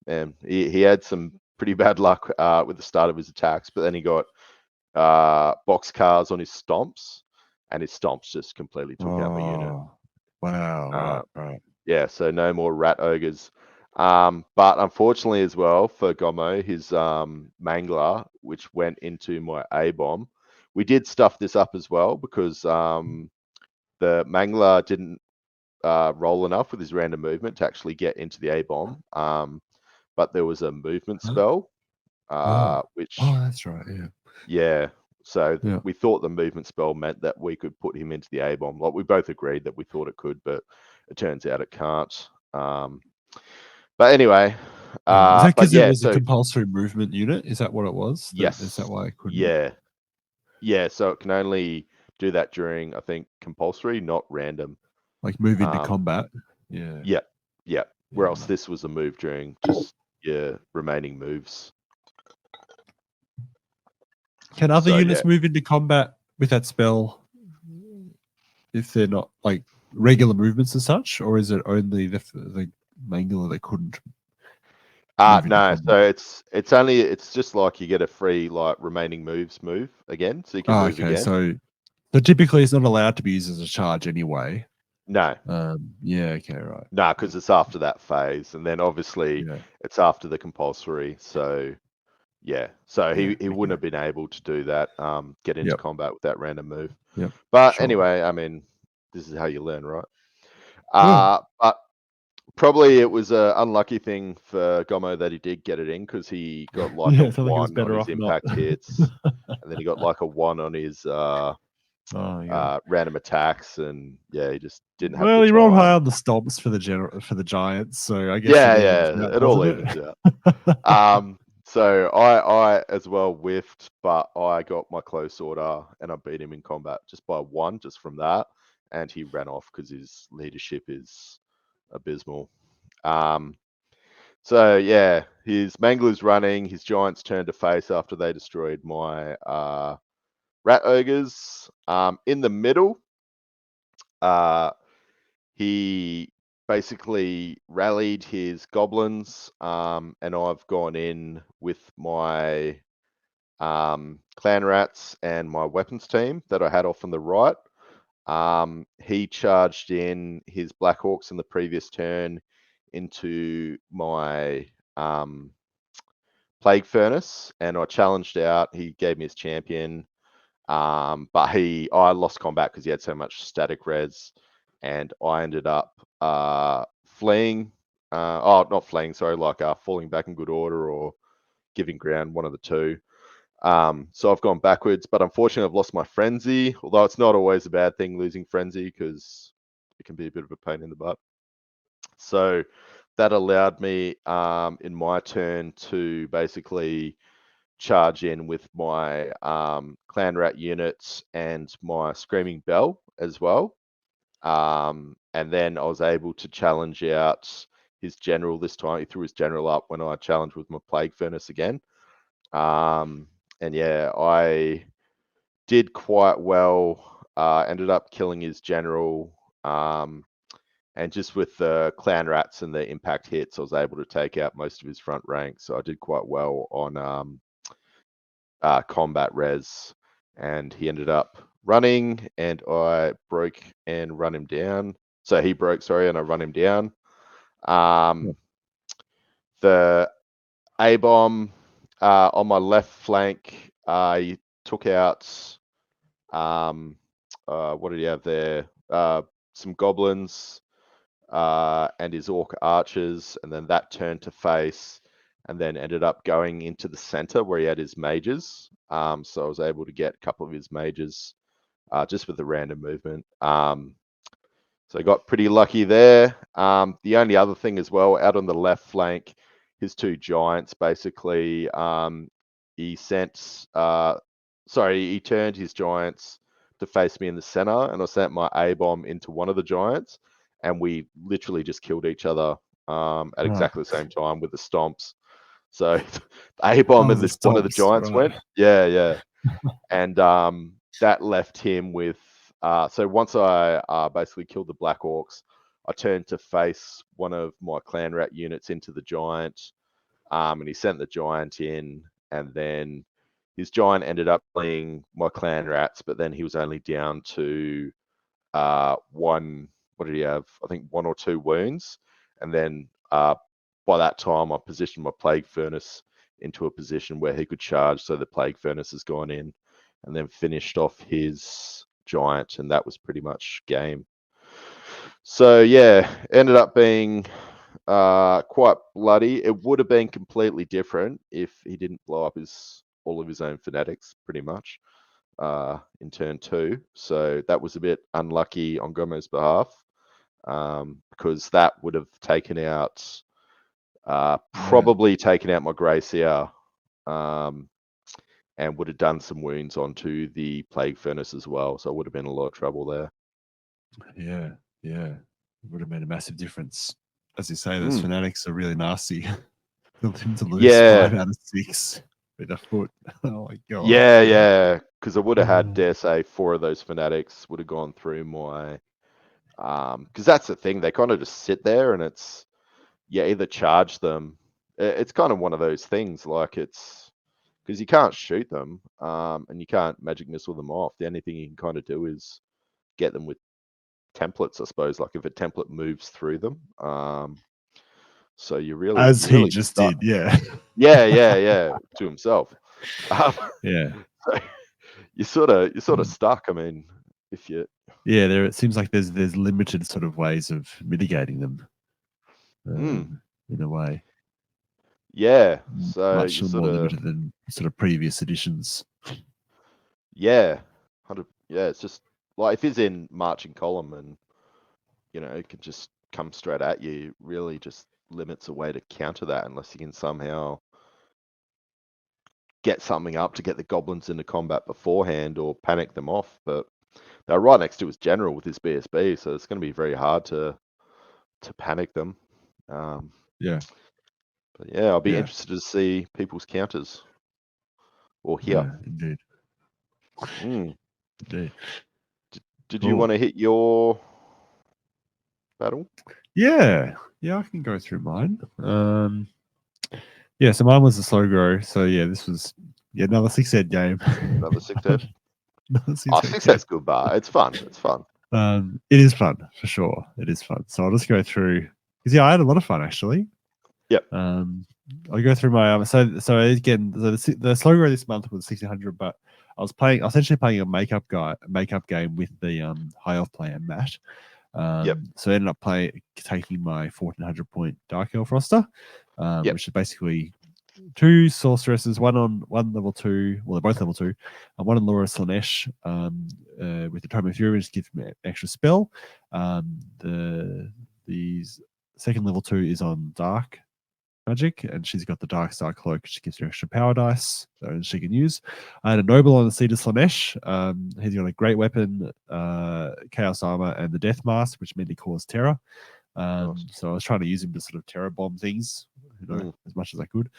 man, he had some pretty bad luck with the start of his attacks, but then he got box cars on his stomps, and his stomps just completely took out my unit. Wow, right. Yeah, so no more rat ogres. But unfortunately as well for Gomo, his mangler, which went into my A-bomb, we did stuff this up as well, because the mangler didn't roll enough with his random movement to actually get into the A-bomb. But there was a movement spell, which... Oh, that's right, yeah. Yeah, so we thought the movement spell meant that we could put him into the A-bomb. Like, we both agreed that we thought it could, but it turns out it can't. But anyway, Is that because yeah, it was a compulsory movement unit? Is that what it was? Yes. Is that why I couldn't? Yeah. So it can only do that during, I think, compulsory, not random. Like move into combat. Yeah. Where else this was a move during just your remaining moves. Can other units move into combat with that spell if they're not like regular movements as such, or is it only the mangler that couldn't? No, so it's just like you get a free like remaining moves move again, so you can move again. So typically it's not allowed to be used as a charge anyway. No. Yeah. Okay. Right. No, because it's after that phase, and then obviously it's after the compulsory. So yeah, so he wouldn't have been able to do that. Get into combat with that random move. Yep. But anyway, I mean, this is how you learn, right? But probably it was an unlucky thing for Gomo that he did get it in, because he got like a 1 on his impact hits, and then he got like a 1 on his random attacks, and yeah, he just didn't have. Well, he rolled high on the stomps for the giants, so I guess it all evens out. So I as well whiffed, but I got my close order, and I beat him in combat just by 1, just from that, and he ran off because his leadership is abysmal. So yeah, his mangler's running, his giants turned to face after they destroyed my rat ogres. In the middle, he basically rallied his goblins, and I've gone in with my clan rats and my weapons team that I had off on the right. He charged in his Black Orcs in the previous turn into my Plague Furnace, and I challenged out. He gave me his champion, but I lost combat because he had so much static res, and I ended up fleeing. Not fleeing, sorry, like falling back in good order or giving ground, one of the two. So I've gone backwards, but unfortunately I've lost my frenzy, although it's not always a bad thing losing frenzy, because it can be a bit of a pain in the butt. So that allowed me in my turn to basically charge in with my clan rat units and my screaming bell as well. And then I was able to challenge out his general this time. He threw his general up when I challenged with my plague furnace again. And yeah, I did quite well. Ended up killing his general. And just with the clan rats and the impact hits, I was able to take out most of his front rank. So I did quite well on combat res. And he ended up running, and I broke and run him down. So he broke, sorry, and I run him down. The A-bomb on my left flank, he took out, what did he have there? Some goblins and his orc archers, and then that turned to face, and then ended up going into the center where he had his mages. So I was able to get a couple of his mages just with the random movement. So I got pretty lucky there. The only other thing as well, out on the left flank, his two giants basically, he turned his giants to face me in the center, and I sent my A-bomb into one of the giants, and we literally just killed each other at exactly the same time with the stomps. So the A-bomb and one of the giants went. Yeah. And that left him with so once I basically killed the black orcs, I turned to face one of my clan rat units into the giant, and he sent the giant in, and then his giant ended up playing my clan rats, but then he was only down to one. What did he have? I think 1 or 2 wounds, and then by that time I positioned my plague furnace into a position where he could charge, so the plague furnace has gone in, and then finished off his giant, and that was pretty much game. So yeah, ended up being quite bloody. It would have been completely different if he didn't blow up all of his own fanatics, pretty much, in turn 2. So that was a bit unlucky on Gomo's behalf, because that would have taken out, probably taken out my Grey Seer, and would have done some wounds onto the plague furnace as well. So it would have been a lot of trouble there. Yeah. It would have made a massive difference. As you say, those fanatics are really nasty. To lose 5 out of 6 with a foot. Oh my god. Yeah. Because I would have had, dare say, 4 of those fanatics would have gone through my. Because that's the thing, they kind of just sit there, and it's either charge them. It's kind of one of those things, like it's because you can't shoot them, and you can't magic missile them off. The only thing you can kind of do is get them with templates, I suppose. Like if a template moves through them. So you really, as he just stuck. did, yeah, to himself. Yeah. So you're sort of stuck. I mean, if you it seems like there's limited sort of ways of mitigating them, in a way. Yeah, so Much you're more limited than sort of previous editions. Yeah, it's just like if he's in marching column and it can just come straight at you, really just limits a way to counter that unless you can somehow get something up to get the goblins into combat beforehand or panic them off. But they're right next to his general with his BSB, so it's going to be very hard to panic them. Yeah. But yeah, I'll be interested to see people's counters or hear. Yeah, indeed. Indeed. Did you want to hit your battle? Yeah, I can go through mine. So mine was a slow grow. So yeah, this was another 6-head game. Another 6-head? Another 6-head's good, bar. It's fun. It is fun for sure. It is fun. So I'll just go through because I had a lot of fun actually. Yep. I'll go through my so again the slow grow this month was 1600, but I was essentially playing a makeup game with the high elf player Matt. So I ended up taking my 1400 point Dark Elf roster, which is basically 2 sorceresses, one level 2, well, they're both level 2, and one on Laura Slanesh with the Tome of Fury, which gives me an extra spell. These second level 2 is on dark magic, and she's got the dark star cloak, which gives her extra power dice that she can use. I had a noble on the Cedar Slanesh. He's got a great weapon, chaos armor, and the death mask, which mainly cause terror. So I was trying to use him to sort of terror bomb things, as much as I could.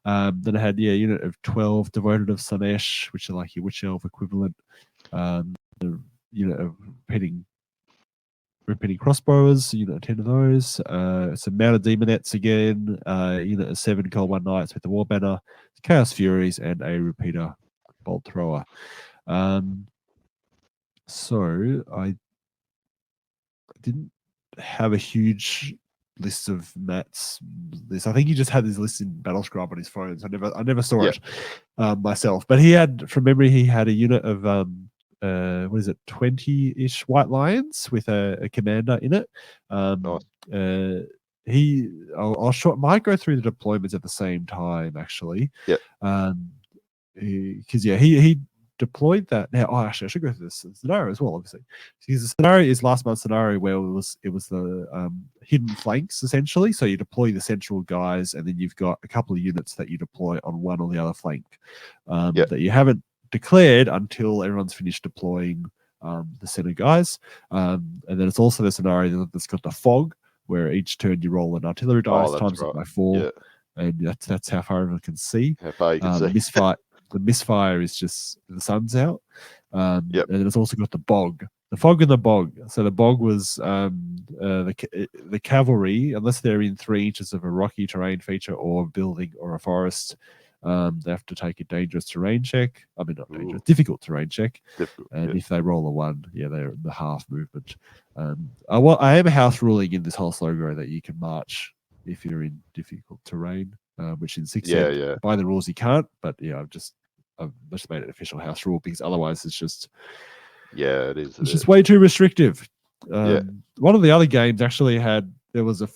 Then I had a unit of 12 devoted of Slanesh, which are like your witch elf equivalent. The unit of repeating crossbowers, 10 of those. Some mounted demonettes again, 7 Cold One Knights with the war banner, Chaos Furies, and a repeater bolt thrower. So I didn't have a huge list of Matt's list. I think he just had his list in Battlescribe on his phone. So I never saw it myself. But he had, from memory, he had a unit of 20-ish white lions with a commander in it. Nice. I'll might go through the deployments at the same time, actually. Yep. Because he deployed that. Now, actually, I should go through this scenario as well, obviously. Because the scenario is last month's scenario where it was the hidden flanks, essentially. So you deploy the central guys, and then you've got a couple of units that you deploy on one or the other flank that you haven't declared until everyone's finished deploying the center guys. And then it's also the scenario that's got the fog, where each turn you roll an artillery dice times it by 4, and that's how far everyone can see. How far you can see. The misfire is just the sun's out. And then it's also got the bog. The fog and the bog. So the bog was the cavalry, unless they're in 3 inches of a rocky terrain feature or building or a forest, they have to take a dangerous terrain check. I mean, not dangerous, difficult terrain check. If they roll a 1, they're in the half movement. I am house ruling in this whole slogan that you can march if you're in difficult terrain, which in 6th by the rules you can't. But I've just made it official house rule, because otherwise it's just it is. It's just way too restrictive. One of the other games actually there was a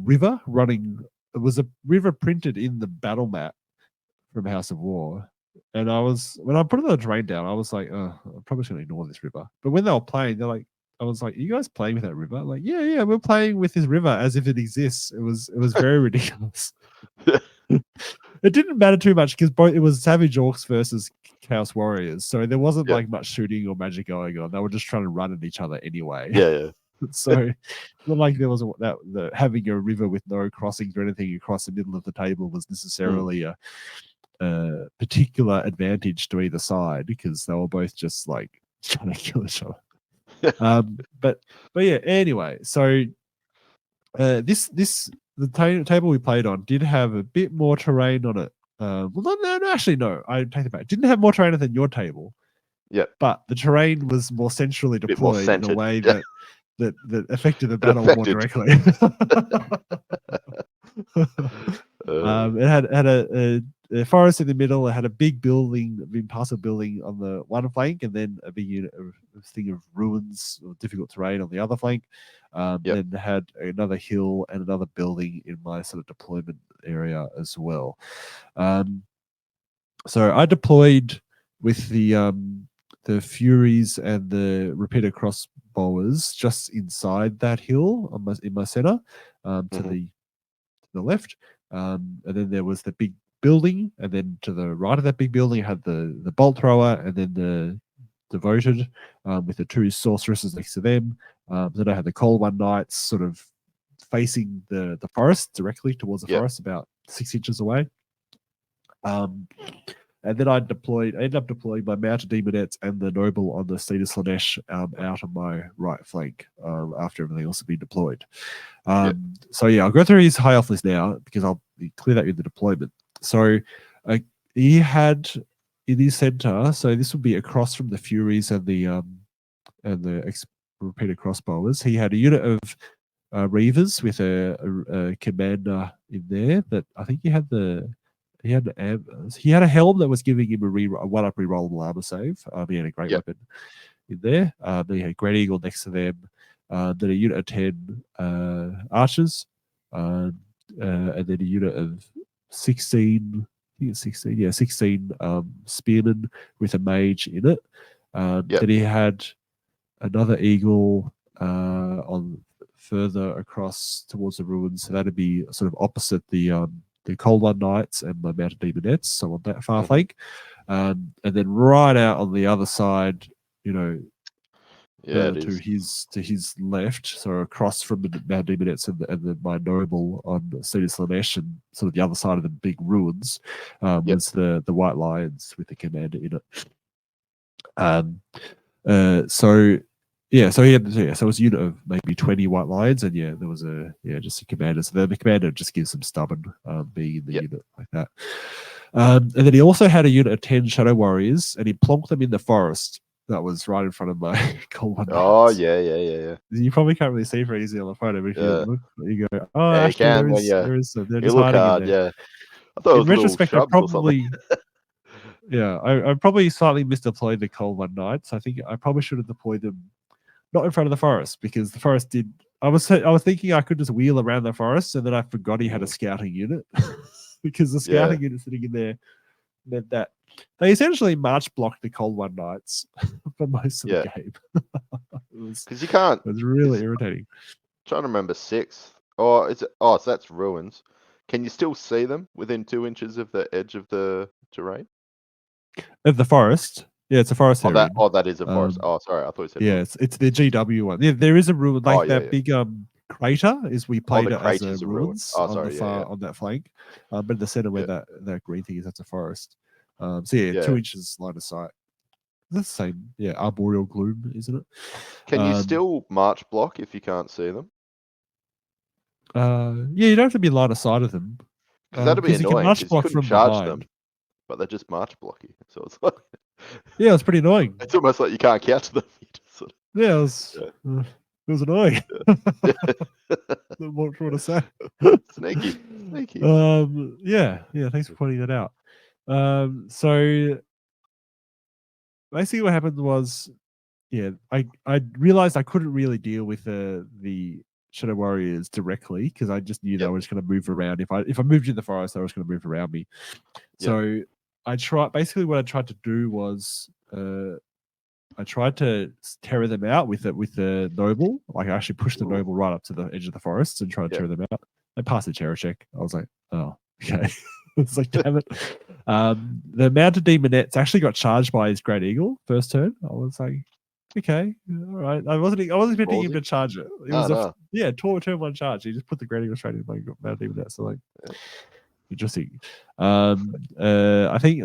river running. It was a river printed in the battle map from House of War. And when I put the terrain down, I was like, I'm probably just going to ignore this river. But when they were playing, I was like, are you guys playing with that river? Like, yeah, we're playing with this river as if it exists. It was very ridiculous. It didn't matter too much because it was Savage Orcs versus Chaos Warriors. So there wasn't like much shooting or magic going on. They were just trying to run at each other anyway. Yeah. So it's not like there was having a river with no crossings or anything across the middle of the table was necessarily a particular advantage to either side, because they were both just like trying to kill each other. But anyway, so the table we played on did have a bit more terrain on it. No, I take it back. It didn't have more terrain than your table. Yeah. But the terrain was more centrally deployed in a way that affected the battle more directly. It had a forest in the middle. It had a big building, impassable building on the one flank, and then a big unit of ruins or difficult terrain on the other flank. Then had another hill and another building in my sort of deployment area as well. So I deployed with the Furies and the repeater crossbowers just inside that hill in my center, to the left. And then there was the big building, and then to the right of that big building had the bolt thrower, and then the devoted with the 2 sorceresses next to them. Then I had the Cold One Knights sort of facing the forest, directly towards the forest, about 6 inches away. And then I ended up deploying my mounted demonettes and the noble on the Cedar Slanesh out on my right flank after everything else had been deployed. So I'll go through his high elf list now, because I'll clear that with the deployment. So he had in his center, so this would be across from the Furies and the repeater crossbowers. He had a unit of Reavers with a commander in there that I think he had a helm that was giving him a 1-up rerollable armor save. He had a great weapon in there. Then he had Great Eagle next to them. Then a unit of 10 archers, and then a unit of 16. I think it's 16. Yeah, 16 spearmen with a mage in it. Then he had another eagle on further across towards the ruins. So that'd be sort of opposite the Cold One Knights and the Mounted Demonettes, so on that far flank. And then right out on the other side, it to is. his left, so across from the Mounted Demonettes and my noble on Cedar Slanesh, and sort of the other side of the big ruins, was the White Lions with the commander in it. So he had so it was a unit of maybe 20 White Lions, and there was just a commander. So then the commander just gives some stubborn being in the unit like that. And then he also had a unit of 10 Shadow Warriors, and he plonked them in the forest that was right in front of my Cold One. Oh yeah. You probably can't really see very easily on the photo, but if you look, you go, oh, yeah, actually, you can, there is some. They're you just look hiding hard, in there. yeah. I thought it was in retrospect, I shrubs or something. I probably slightly misdeployed the Cold One Knights. I think I probably should have deployed them not in front of the forest, because the forest did. I was thinking I could just wheel around the forest, and then I forgot he had a scouting unit because the scouting unit sitting in there meant that they essentially march blocked the Cold One Knights for most of the game. Because you can't. It was really irritating. Trying to remember 6th. Or is it? Oh, so that's ruins. Can you still see them within 2 inches of the edge of the terrain? Of the forest. Yeah, it's a forest area. That is a forest. Sorry, I thought you said. Yeah, it's the GW one. Yeah, there is a ruin like that big crater. Is we played it as a ruins on that flank, but in the center where that green thing is, that's a forest. 2 inches line of sight. That's the same. Yeah, arboreal gloom, isn't it? Can you still march block if you can't see them? You don't have to be line of sight of them. Because that'd be annoying. Because you couldn't charge them, but they're just march blocky. So it's like, it's pretty annoying. It's almost like you can't catch them. It was annoying. What to say? Sneaky. Thanks for pointing that out. So basically, what happened was, I realized I couldn't really deal with the Shadow Warriors directly, because I just knew they were just going to move around. If I moved in the forest, they were just going to move around me. So I tried. Basically, what I tried to do was I tried to terror them out with the noble. Like, I actually pushed the noble right up to the edge of the forest and tried to terror them out. They passed the terror check. I was like, oh, okay. It's like, damn it. The Mounted Demonettes actually got charged by his Great Eagle first turn. I was like, okay, all right. I wasn't expecting him to charge it. It was turn 1 charge. He just put the Great Eagle straight in my Mounted Demonettes. So like, interesting. I think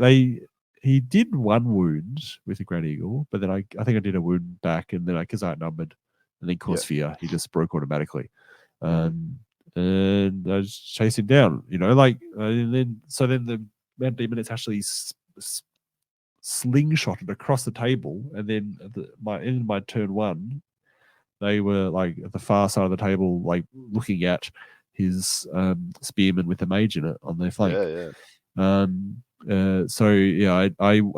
he did 1 wound with the Great Eagle, but then I think I did a wound back, and then because I outnumbered, and then cause fear, he just broke automatically. And I just chased him down, and then the Mounted Demonettes actually slingshotted across the table, and then in my turn 1, they were like at the far side of the table, like looking at his spearman with a mage in it on their flank. I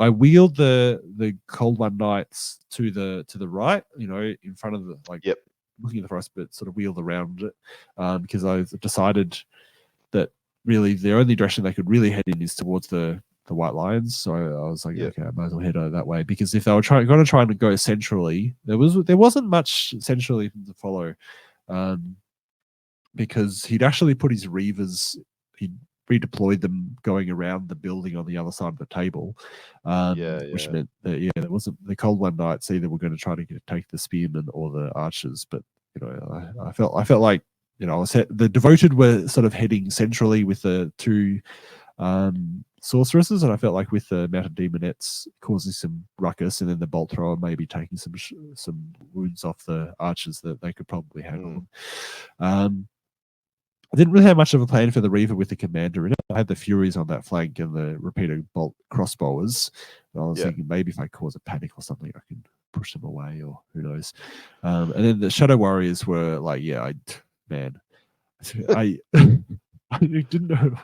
wheeled the Cold One Knights to the right, in front of the looking at the forest, but sort of wheeled around it, because I decided that really the only direction they could really head in is towards the White Lions. So I was like, okay, I might as well head that way, because if they were going to try and go centrally, there wasn't much centrally to follow, because he'd actually put his Reavers, he'd redeployed them going around the building on the other side of the table, which meant that there wasn't the Cold One Knights either were going to try to take the spearmen or the archers, but I felt like the devoted were sort of heading centrally with the 2 sorceresses, and I felt like with the Mounted Demonettes causing some ruckus, and then the bolt thrower maybe taking some wounds off the archers, that they could probably handle them. I didn't really have much of a plan for the Reaver with the commander in it. I had the Furies on that flank and the repeater bolt crossbowers. And I was thinking maybe if I cause a panic or something, I can push them away, or who knows. And then the Shadow Warriors were like, I I didn't know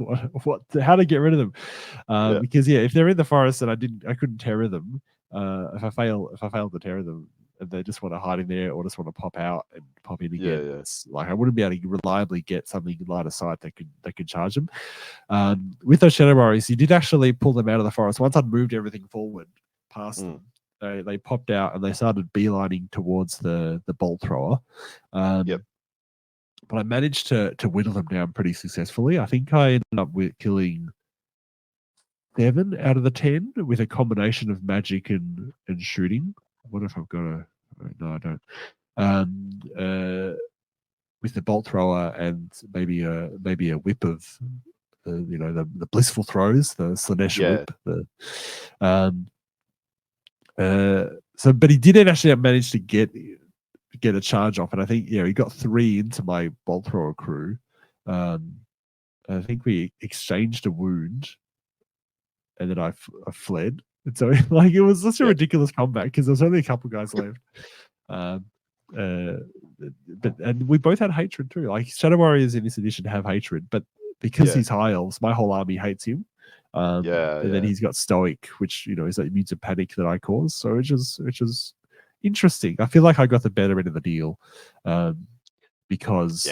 how to get rid of them, because if they're in the forest and I couldn't terror them, if I failed to terror them, and they just want to hide in there or just want to pop out and pop in again, it's like I wouldn't be able to reliably get something line of sight that could charge them. With those Shadow Warriors, you did actually pull them out of the forest. Once I'd moved everything forward past them, they popped out and they started beelining towards the bolt thrower. but I managed to whittle them down pretty successfully. I think I ended up with killing 7 out of the 10 with a combination of magic and shooting. I wonder if I've got a. No, I don't. With the bolt thrower and maybe a whip of the blissful throws, the Slanesh whip. So, but he did actually manage to get a charge off, and I think he got 3 into my bolt thrower crew. I think we exchanged a wound, and then I fled. And so like it was such a ridiculous comeback because there was only a couple guys left. But we both had hatred too. Like Shadow Warriors in this edition have hatred, but because he's high elves, my whole army hates him. And then he's got Stoic, which is like immune to panic that I cause. So which is interesting. I feel like I got the better end of the deal, because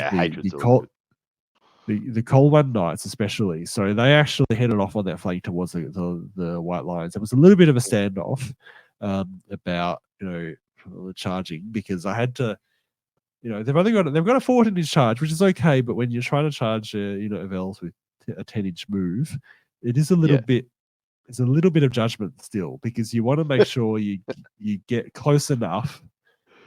the Cold One Knights especially. So they actually headed off on that flank towards the White Lions. There was a little bit of a standoff about the charging, because I had to. They've got a 14-inch charge, which is okay, but when you're trying to charge of elves with a 10-inch move, it is a little bit. It's a little bit of judgment still, because you want to make sure you get close enough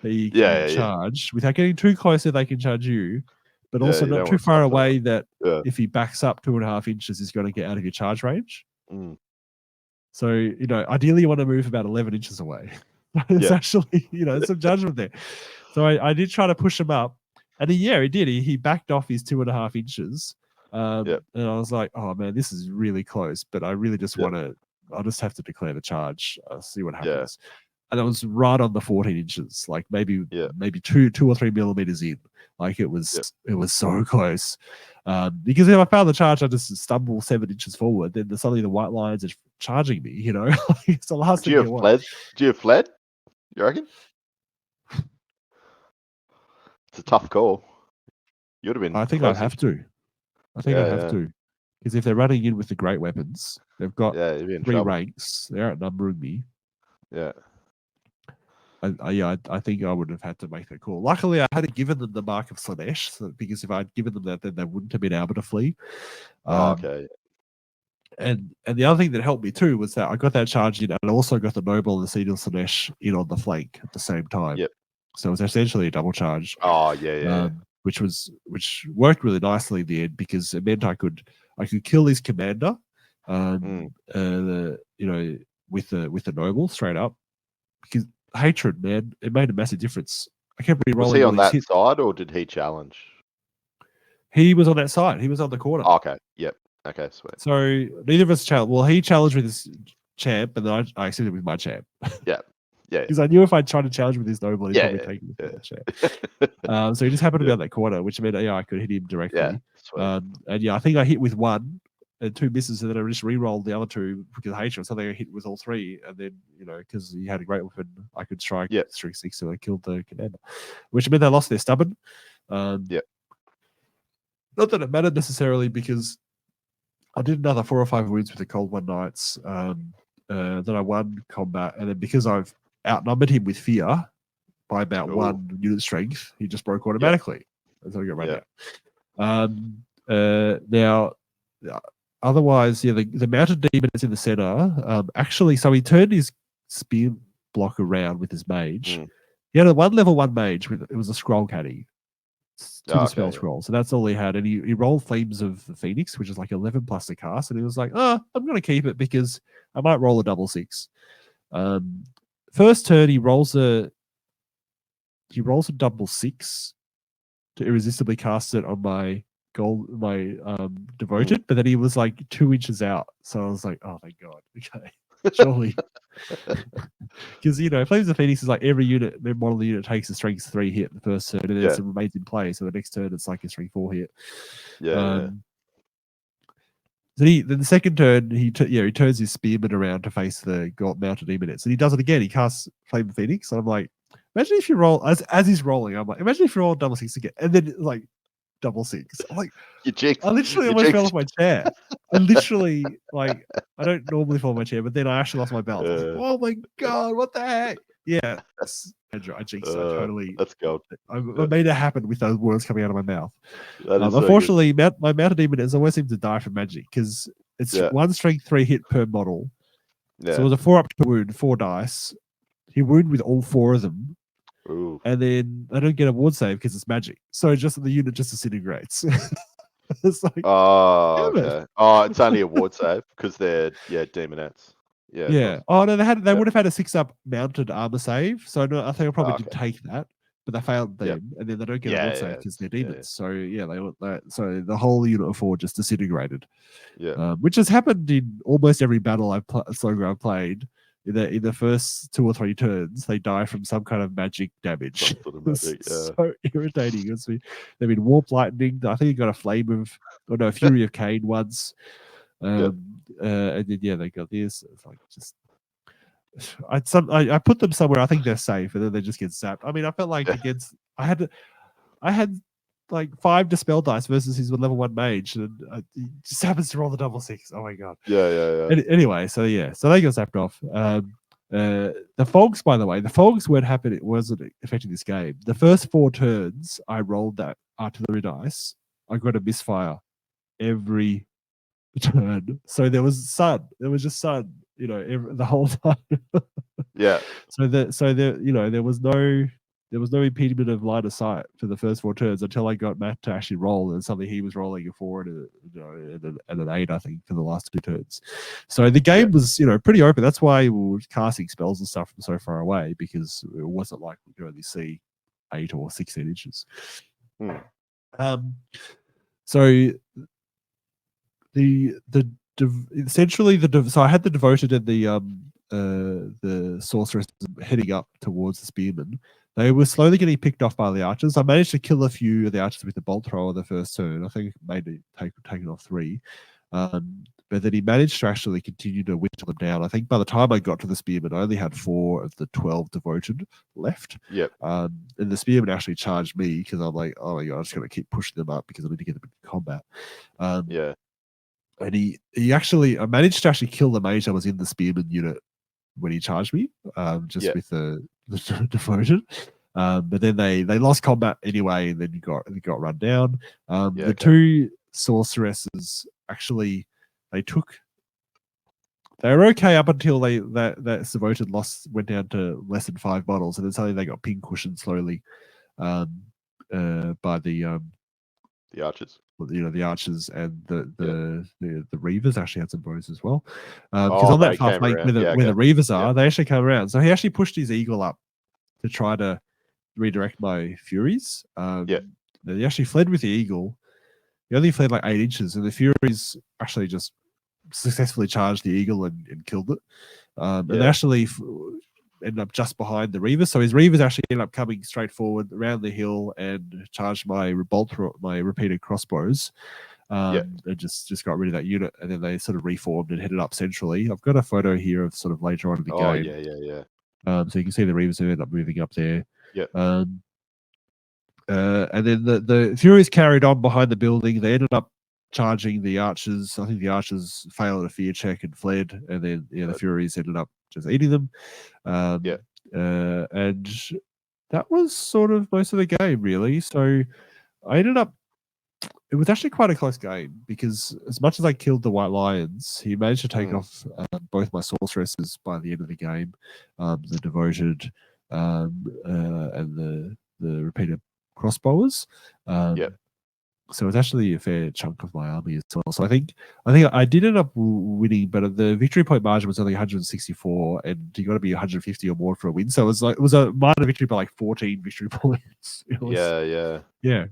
that you can charge without getting too close so they can charge you, but also not too far away that if he backs up 2.5 inches, he's going to get out of your charge range. So ideally you want to move about 11 inches away. It's actually there's some judgment there. So I did try to push him up, and he did. He backed off his 2.5 inches. And I was like, oh man, this is really close, but I really just want to. I'll just have to declare the charge, see what happens. And it was right on the 14 inches, like maybe 2 or 3 millimeters in. Like it was so close. Because if I found the charge, I just stumble 7 inches forward. Then suddenly the White Lions are charging me. It's the last thing you want. Do you have fled? You reckon? It's a tough call. You would have been. I think I'd have to. I'd have to. Because if they're running in with the great weapons, they've got 3 ranks. They're outnumbering me. Yeah. I think I would have had to make that call. Luckily, I hadn't given them the mark of Slanesh, because if I'd given them that, then they wouldn't have been able to flee. Okay. And the other thing that helped me too was that I got that charge in, and I also got the Noble and the Seedal Slanesh in on the flank at the same time. Yep. So it was essentially a double charge. Oh yeah. Which worked really nicely in the end, because it meant I could kill his commander, with the Noble straight up, because hatred, man, it made a massive difference. I kept re-rolling. Was he on that side, or did he challenge? He was on that side. He was on the corner. Oh, okay. Yep. Okay. Sweet. So neither of us challenged. Well, he challenged with his champ, and then I accepted with my champ. Yeah. Yeah. Because I knew if I tried to challenge with his Noble, he'd probably take me with my champ. So he just happened to be on that corner, which meant I could hit him directly. Yeah. And I think I hit with 1 and 2 misses, and then I just re-rolled the other 2 because of hatred. So I think I hit with all 3, and then because he had a great weapon, I could strike 6, and I killed the commander, which meant they lost their stubborn. Not that it mattered necessarily, because I did another 4 or 5 wins with the Cold One Knights. Then I won combat, and then because I've outnumbered him with fear by about 1 unit strength, he just broke automatically. Until he got run out. Now, otherwise, the mounted demon is in the center. Actually, so he turned his spear block around with his mage. He had a 1 level 1 mage. It was a scroll caddy. To the spell scroll. So that's all he had. And he rolled Flames of the Phoenix, which is like 11 plus the cast. And he was like, I'm going to keep it because I might roll a double 6. First turn, he rolls a double 6 to irresistibly cast it on my devoted, but then he was like 2 inches out. So I was like, oh, thank God. Okay. Surely. Because, Flames of Phoenix is like every model unit takes a strength 3 hit the first turn, and then it remains in play. So the next turn, it's like a strength 4 hit. Then the second turn, he turns his spearman around to face the mounted demonets, and he does it again. He casts Flame of Phoenix, and I'm like, imagine if you roll as he's rolling. I'm like, imagine if you roll double 6 again, and then like double six. I'm like, You jinxed. I literally You almost fell jinxed. off my chair. I literally, like, I don't normally fall off my chair, but then I actually lost my balance. I was like, oh my God, what the heck? Yeah. I jinxed. I totally. That's gold. I made it happen with those words coming out of my mouth. That is so good. Unfortunately, my mounted demon has always seemed to die from magic because it's one strength 3 hit per model. Yeah. So it was a 4 up to wound, 4 dice. He wound with all 4 of them. Ooh. And then they don't get a ward save because it's magic. So just the unit just disintegrates. It's like, oh, damn it. okay. Oh, it's only a ward save because they're demonettes. Yeah. Yeah. Oh no, they would have had a 6 up mounted armor save. So no, I think I probably did take that, but they failed them, and then they don't get a ward save because they're demons. So so the whole unit of 4 just disintegrated. Yeah. Which has happened in almost every battle I've played. In the first 2 or 3 turns, they die from some kind of magic damage. Some sort of magic, so irritating. They've been warp lightning. I think he got a fury of Cain once. And then they got this. It's like just I put them somewhere. I think they're safe, and then they just get zapped. I mean, I felt like against I had like 5 dispel dice versus his level 1 mage, and he just happens to roll the double 6. Oh my God. Yeah. Anyway, so they got zapped off. The fogs, by the way, it wasn't affecting this game. The first 4 turns I rolled that artillery dice, I got a misfire every turn. So there was sun. There was just sun, the whole time. Yeah. So there was no impediment of line of sight for the first 4 turns until I got Matt to actually roll, and suddenly he was rolling a 4 and an 8, I think, for the last 2 turns. So the game was, pretty open. That's why we were casting spells and stuff from so far away, because it wasn't like we could only see 8 or 16 inches. So so I had the devoted and the sorceress heading up towards the spearmen. They were slowly getting picked off by the archers. I managed to kill a few of the archers with the bolt thrower the first turn. I think maybe taken off 3. But then he managed to actually continue to whittle them down. I think by the time I got to the spearmen, I only had 4 of the 12 devoted left. Yep. And the spearmen actually charged me because I'm like, oh my God, I'm just going to keep pushing them up because I need to get them into combat. And I managed to actually kill the mage that was in the spearman unit when he charged me, with the devoted. But then they lost combat anyway, and then you got run down. The 2 sorceresses actually they were okay up until that devoted went down to less than 5 bottles, and then suddenly they got pin cushioned slowly by the archers. The archers and the reavers actually had some bows as well. Because on that far flank where the reavers are, they actually come around. So he actually pushed his eagle up to try to redirect my furies. He actually fled with the eagle. He only fled like 8 inches, and the furies actually just successfully charged the eagle and killed it. And they actually ended up just behind the reavers. So his reavers actually ended up coming straight forward around the hill and charged my repeated crossbows. And just got rid of that unit, and then they sort of reformed and headed up centrally. I've got a photo here of sort of later on in the game. So you can see the reavers ended up moving up there. And then the Furies carried on behind the building. They ended up charging the archers. I think the archers failed a fear check and fled, and then the Furies ended up just eating them. And that was sort of most of the game, really. So I ended up. It was actually quite a close game because as much as I killed the White Lions, he managed to take off both my sorceresses by the end of the game, the devoted and the repeated crossbowers. So it's actually a fair chunk of my army as well. So I think I did end up winning, but the victory point margin was only 164, and you got to be 150 or more for a win. So it was a minor victory by like 14 victory points. It was,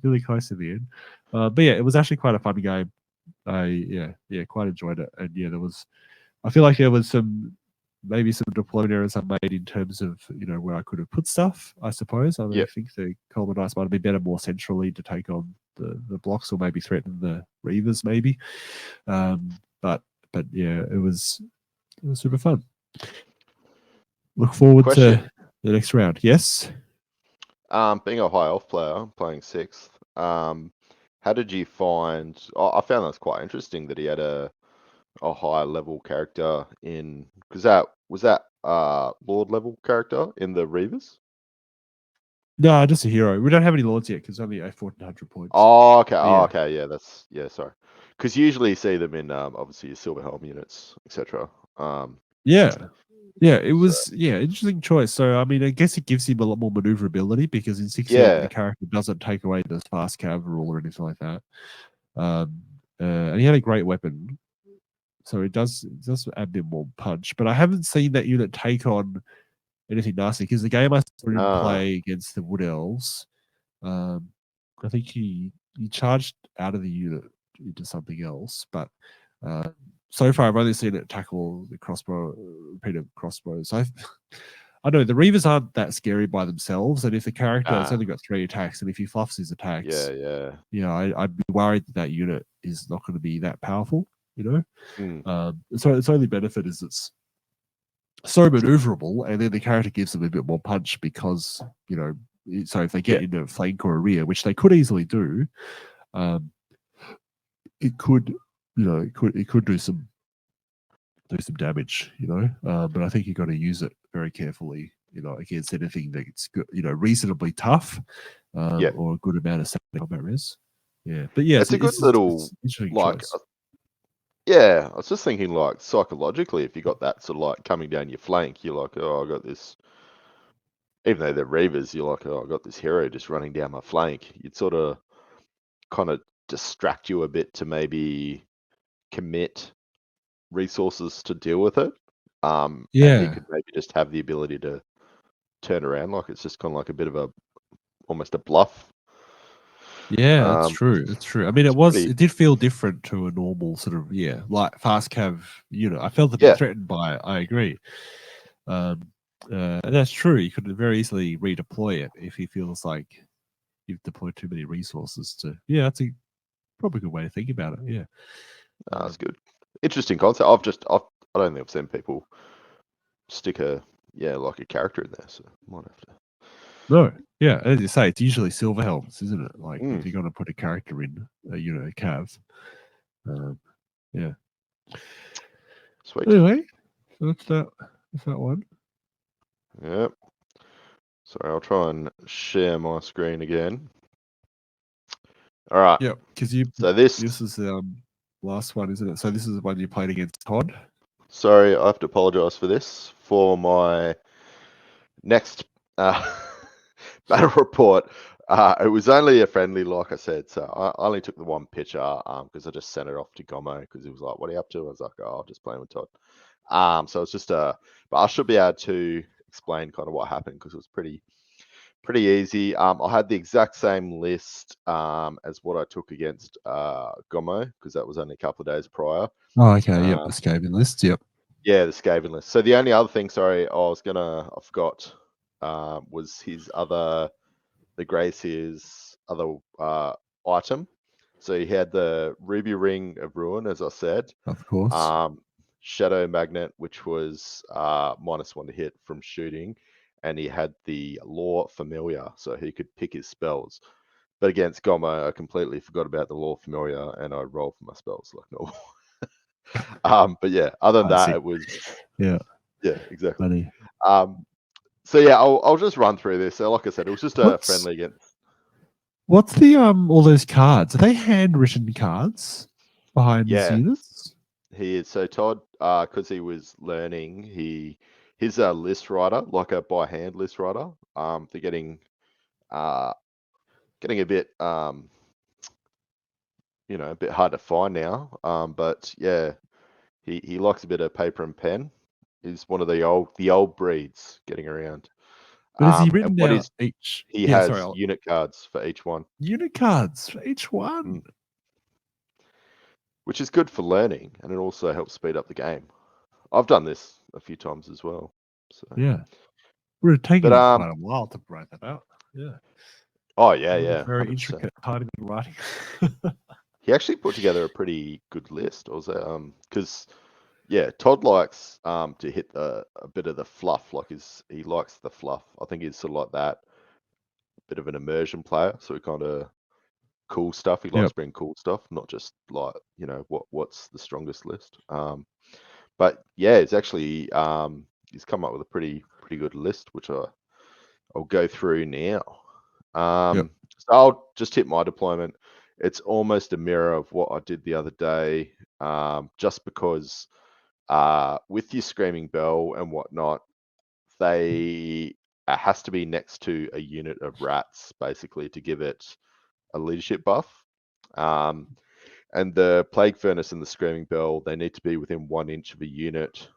really close in the end. But yeah, it was actually quite a fun game. I quite enjoyed it, and I feel like there was maybe some deployment errors I made in terms of where I could have put stuff. I suppose. I think the Coleman Dice might have been better more centrally to take on the blocks, or maybe threaten the Reavers, maybe. But yeah, it was super fun. Look forward to the next round. Yes. Being a high elf player, playing 6th, how did you find? I found that was quite interesting that he had a higher level character in, because that was that Lord level character in the Reavers. No, just a hero. We don't have any lords yet because only a 1400 points. Oh, okay. Oh, Yeah. okay. Yeah. Sorry, because you usually see them in obviously your Silver Helm units, etc. Yeah. Yeah, it So, was interesting choice. So I mean, I guess it gives him a lot more maneuverability because in 68 yeah. the character doesn't take away the fast cav rule or anything like that. And he had a great weapon, so it does add a bit more punch. But I haven't seen that unit take on anything nasty because the game I saw him play against the Wood Elves, I think he charged out of the unit into something else, but so far I've only seen it tackle the crossbow, repeated crossbows. I know the Reavers aren't that scary by themselves, and if the character has only got 3 attacks, and if he fluffs his attacks, I'd be worried that unit is not going to be that powerful. So its only benefit is it's so maneuverable, and then the character gives them a bit more punch because so if they get into a flank or a rear, which they could easily do, it could do some damage, but I think you got to use it very carefully, against anything that's good, reasonably tough, or a good amount of combat res. Yeah, but yeah, it's a good little it's interesting like. choice. Yeah, I was just thinking, like, psychologically, if you got that sort of like coming down your flank, you're like, oh, I got this. Even though they're Reavers, you're like, oh, I got this hero just running down my flank. You'd sort of kind of distract you a bit to maybe commit resources to deal with it. And he could maybe just have the ability to turn around, like it's just kind of like a bit of almost a bluff. Yeah, that's true. That's true. I mean, it did feel different to a normal sort of, like fast cav unit. I felt a bit threatened by it. I agree. And that's true. You could very easily redeploy it if he feels like you've deployed too many resources to. Yeah, that's probably a good way to think about it. Yeah. That's good. Interesting concept. I don't think I've seen people stick like a character in there, so might have to. No, yeah, as you say, it's usually silver helms, isn't it? Like if you're going to put a character in, a cav. Yeah. Sweet. Anyway, so that's that one. Yep. Sorry, I'll try and share my screen again. All right. Yep, because this is the last one, isn't it? So this is the one you played against Todd. Sorry, I have to apologise for this. For my next battle report, it was only a friendly, like I said. So I only took the one picture because I just sent it off to Gomo because he was like, "What are you up to?" I was like, "Oh, I'm just playing with Todd." So it's just but I should be able to explain kind of what happened because it was pretty easy. I had the exact same list as what I took against Gomo because that was only a couple of days prior. Oh, okay. Yep, the Skaven list. Yep. Yeah, the Skaven list. So the only other thing, sorry, I forgot, was the Gracier's other item. So he had the Ruby Ring of Ruin, as I said. Of course. Shadow Magnet, which was -1 to hit from shooting, and he had the Law Familiar, so he could pick his spells. But against Gomo, I completely forgot about the Law Familiar, and I rolled for my spells like normal. But yeah, other than that, it was exactly. Funny. So yeah, I'll just run through this. So like I said, it was just a friendly against. What's the all those cards? Are they handwritten cards behind his units? He is. So Todd, because he was learning, he's a list writer, like a by hand list writer. They're getting a bit a bit hard to find now. But yeah, he likes a bit of paper and pen. He's one of the old breeds getting around. But has he written and what down is each? he has unit cards for each one. Unit cards for each one. Which is good for learning, and it also helps speed up the game. I've done this a few times as well. So yeah, would have taken him quite a while to write that out. Yeah. Oh yeah, very 100%. intricate timing and writing. He actually put together a pretty good list. I was because Todd likes to hit a bit of the fluff. Like he likes the fluff. I think he's sort of like that, bit of an immersion player. So he kind of cool stuff. He Yep. likes bringing cool stuff, not just like, you know, what's the strongest list. But yeah, it's actually he's come up with a pretty good list, which I'll go through now. So I'll just hit my deployment. It's almost a mirror of what I did the other day, just because with your Screaming Bell and whatnot, it has to be next to a unit of rats, basically, to give it a leadership buff. And the Plague Furnace and the Screaming Bell, they need to be within 1 inch of a unit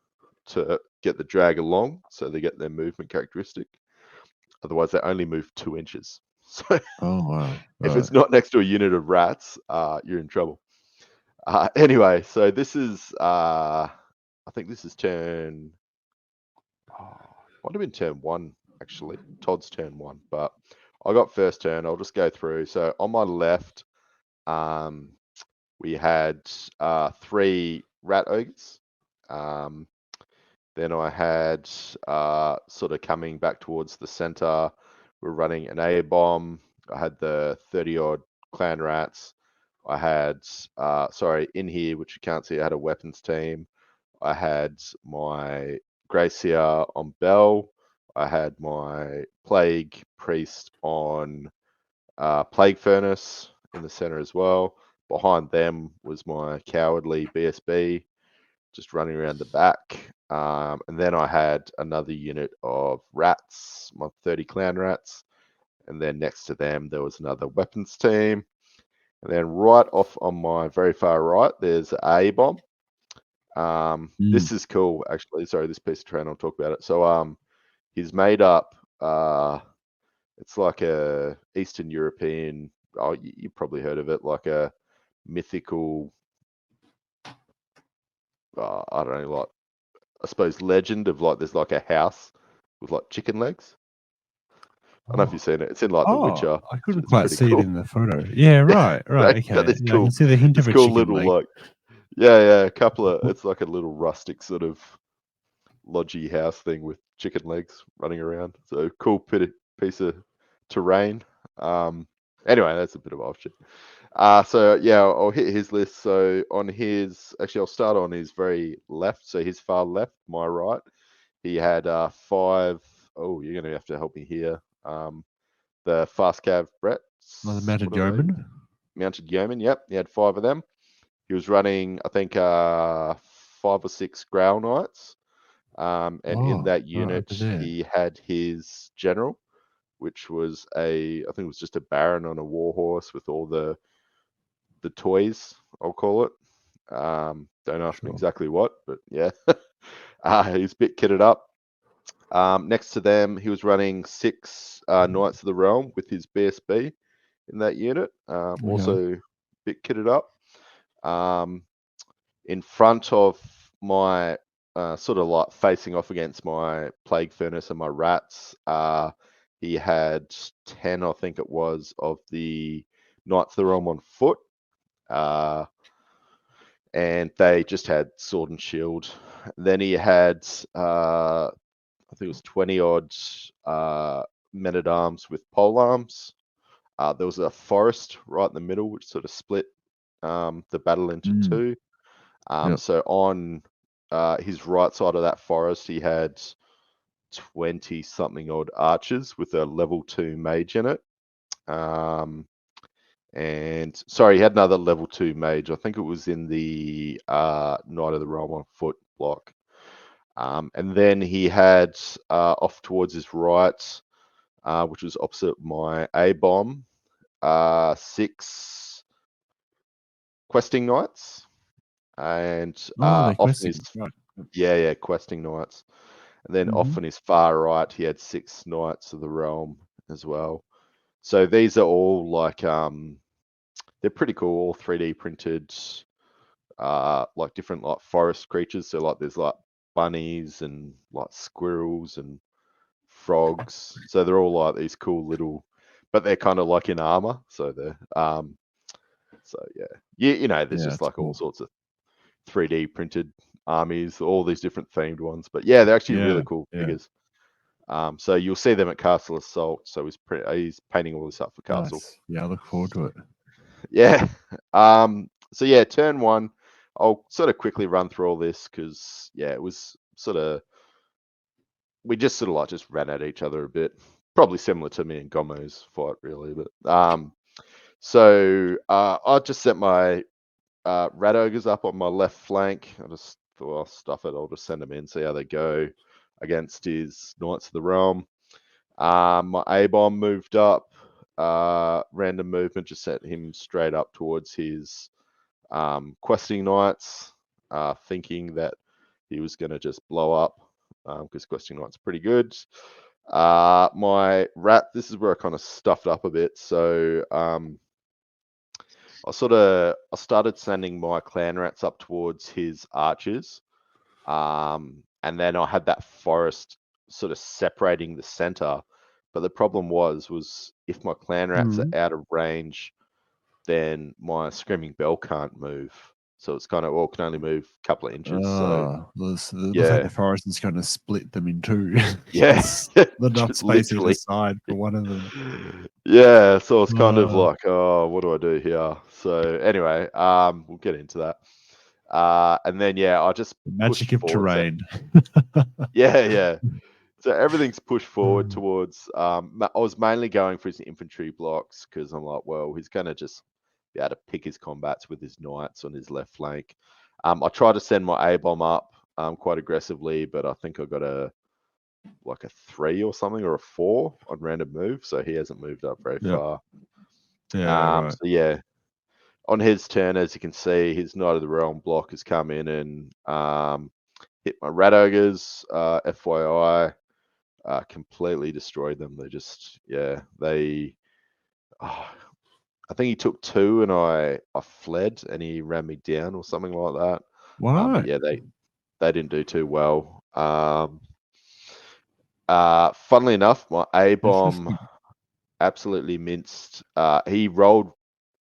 to get the drag along, so they get their movement characteristic. Otherwise, they only move 2 inches. So Oh wow. if it's not next to a unit of rats, you're in trouble. Anyway, so this is, I think this is turn, might have been turn 1, actually. Todd's turn 1, but I got first turn. I'll just go through. So on my left, we had 3 rat ogres. Then I had sort of coming back towards the center, we're running an A bomb. I had the 30 odd clan rats. I had, in here, which you can't see, I had a weapons team. I had my Gracia on Bell. I had my Plague Priest on Plague Furnace in the center as well. Behind them was my Cowardly BSB, just running around the back. And then I had another unit of rats, my 30 clan rats. And then next to them, there was another weapons team. And then right off on my very far right, there's a bomb. This is cool, actually. Sorry, this piece of terrain, I'll talk about it. So he's made up, it's like a Eastern European, you've probably heard of it, like a mythical, I don't know, like, I suppose legend of like there's like a house with like chicken legs. I don't know if you've seen it. It's in like The Witcher. I couldn't It's quite pretty see cool. it in the photo. Yeah, right. Okay. Got this Yeah, I cool, can see the hint this of a cool chicken little leg. like, yeah, a couple of, it's like a little rustic sort of lodgy house thing with chicken legs running around. So cool piece of terrain. Anyway, that's a bit of offshoot. So yeah, I'll hit his list. So on his, actually, I'll start on his very left. So his far left, my right. He had 5. Oh, you're gonna have to help me here. The fast cav Brett. The mounted yeoman. Mounted yeoman. Yep, he had 5 of them. He was running, I think, 5 or 6 Grail Knights. And in that unit, he had his general, which was I think it was just a baron on a warhorse with all the toys, I'll call it. Don't ask me exactly what, but yeah. He's a bit kitted up. Next to them, he was running 6 Knights of the Realm with his BSB in that unit. Also a bit kitted up. In front of my, sort of like facing off against my Plague Furnace and my rats, he had 10, I think it was, of the Knights of the Realm on foot. And they just had sword and shield. Then he had, I think it was 20 odd men at arms with pole arms. There was a forest right in the middle, which sort of split the battle into 2. So on his right side of that forest, he had 20 something odd archers with a level 2 mage in it. And sorry, he had another level 2 mage. I think it was in the Knight of the Realm on foot block. And then he had off towards his right, which was opposite my A bomb, 6 questing knights. And often his, questing knights. And then off on his far right, he had 6 Knights of the Realm as well. So these are all like, they're pretty cool, all 3D printed, like different like forest creatures. So like there's like bunnies and like squirrels and frogs. So they're all like these cool little, but they're kind of like in armor. So they're, so yeah, you know, there's just like all sorts of 3D printed armies, all these different themed ones. But yeah, they're actually really cool figures. So you'll see them at Castle Assault. So he's painting all this up for Castle. Yeah, I look forward to it. Yeah. So yeah, turn one. I'll sort of quickly run through all this because yeah, it was sort of we just sort of like just ran at each other a bit. Probably similar to me and Gomo's fight, really. But so I just set my rat ogres up on my left flank. I just thought, well, stuff it. I'll just send them in, see how they go against his Knights of the Realm. My A bomb moved up. Random movement just set him straight up towards his questing knights, thinking that he was going to just blow up because questing knights are pretty good. My rat, this is where I kind of stuffed up a bit. So I started sending my clan rats up towards his archers, and then I had that forest sort of separating the center. But the problem was if my clan rats are out of range, then my screaming bell can't move. So it's kind of all can only move a couple of inches. So the fact yeah, the forest is going to split them in two. yeah, There's not enough space either literally. side for one of them. Yeah, so it's kind of like, oh, what do I do here? So anyway, we'll get into that. And then yeah, I just The magic pushed of forward. terrain. Yeah. So everything's pushed forward towards. I was mainly going for his infantry blocks because I'm like, well, he's going to just be able to pick his combats with his knights on his left flank. I tried to send my A bomb up quite aggressively, but I think I got a 3 or something or a 4 on random move, so he hasn't moved up very far. Yeah, right. So yeah, on his turn, as you can see, his Knight of the Realm block has come in and hit my Rat Ogres. FYI, completely destroyed them. They just, yeah, they. I think he took 2 and I fled and he ran me down or something like that. But What? yeah, they didn't do too well. Funnily enough, my A bomb absolutely minced. He rolled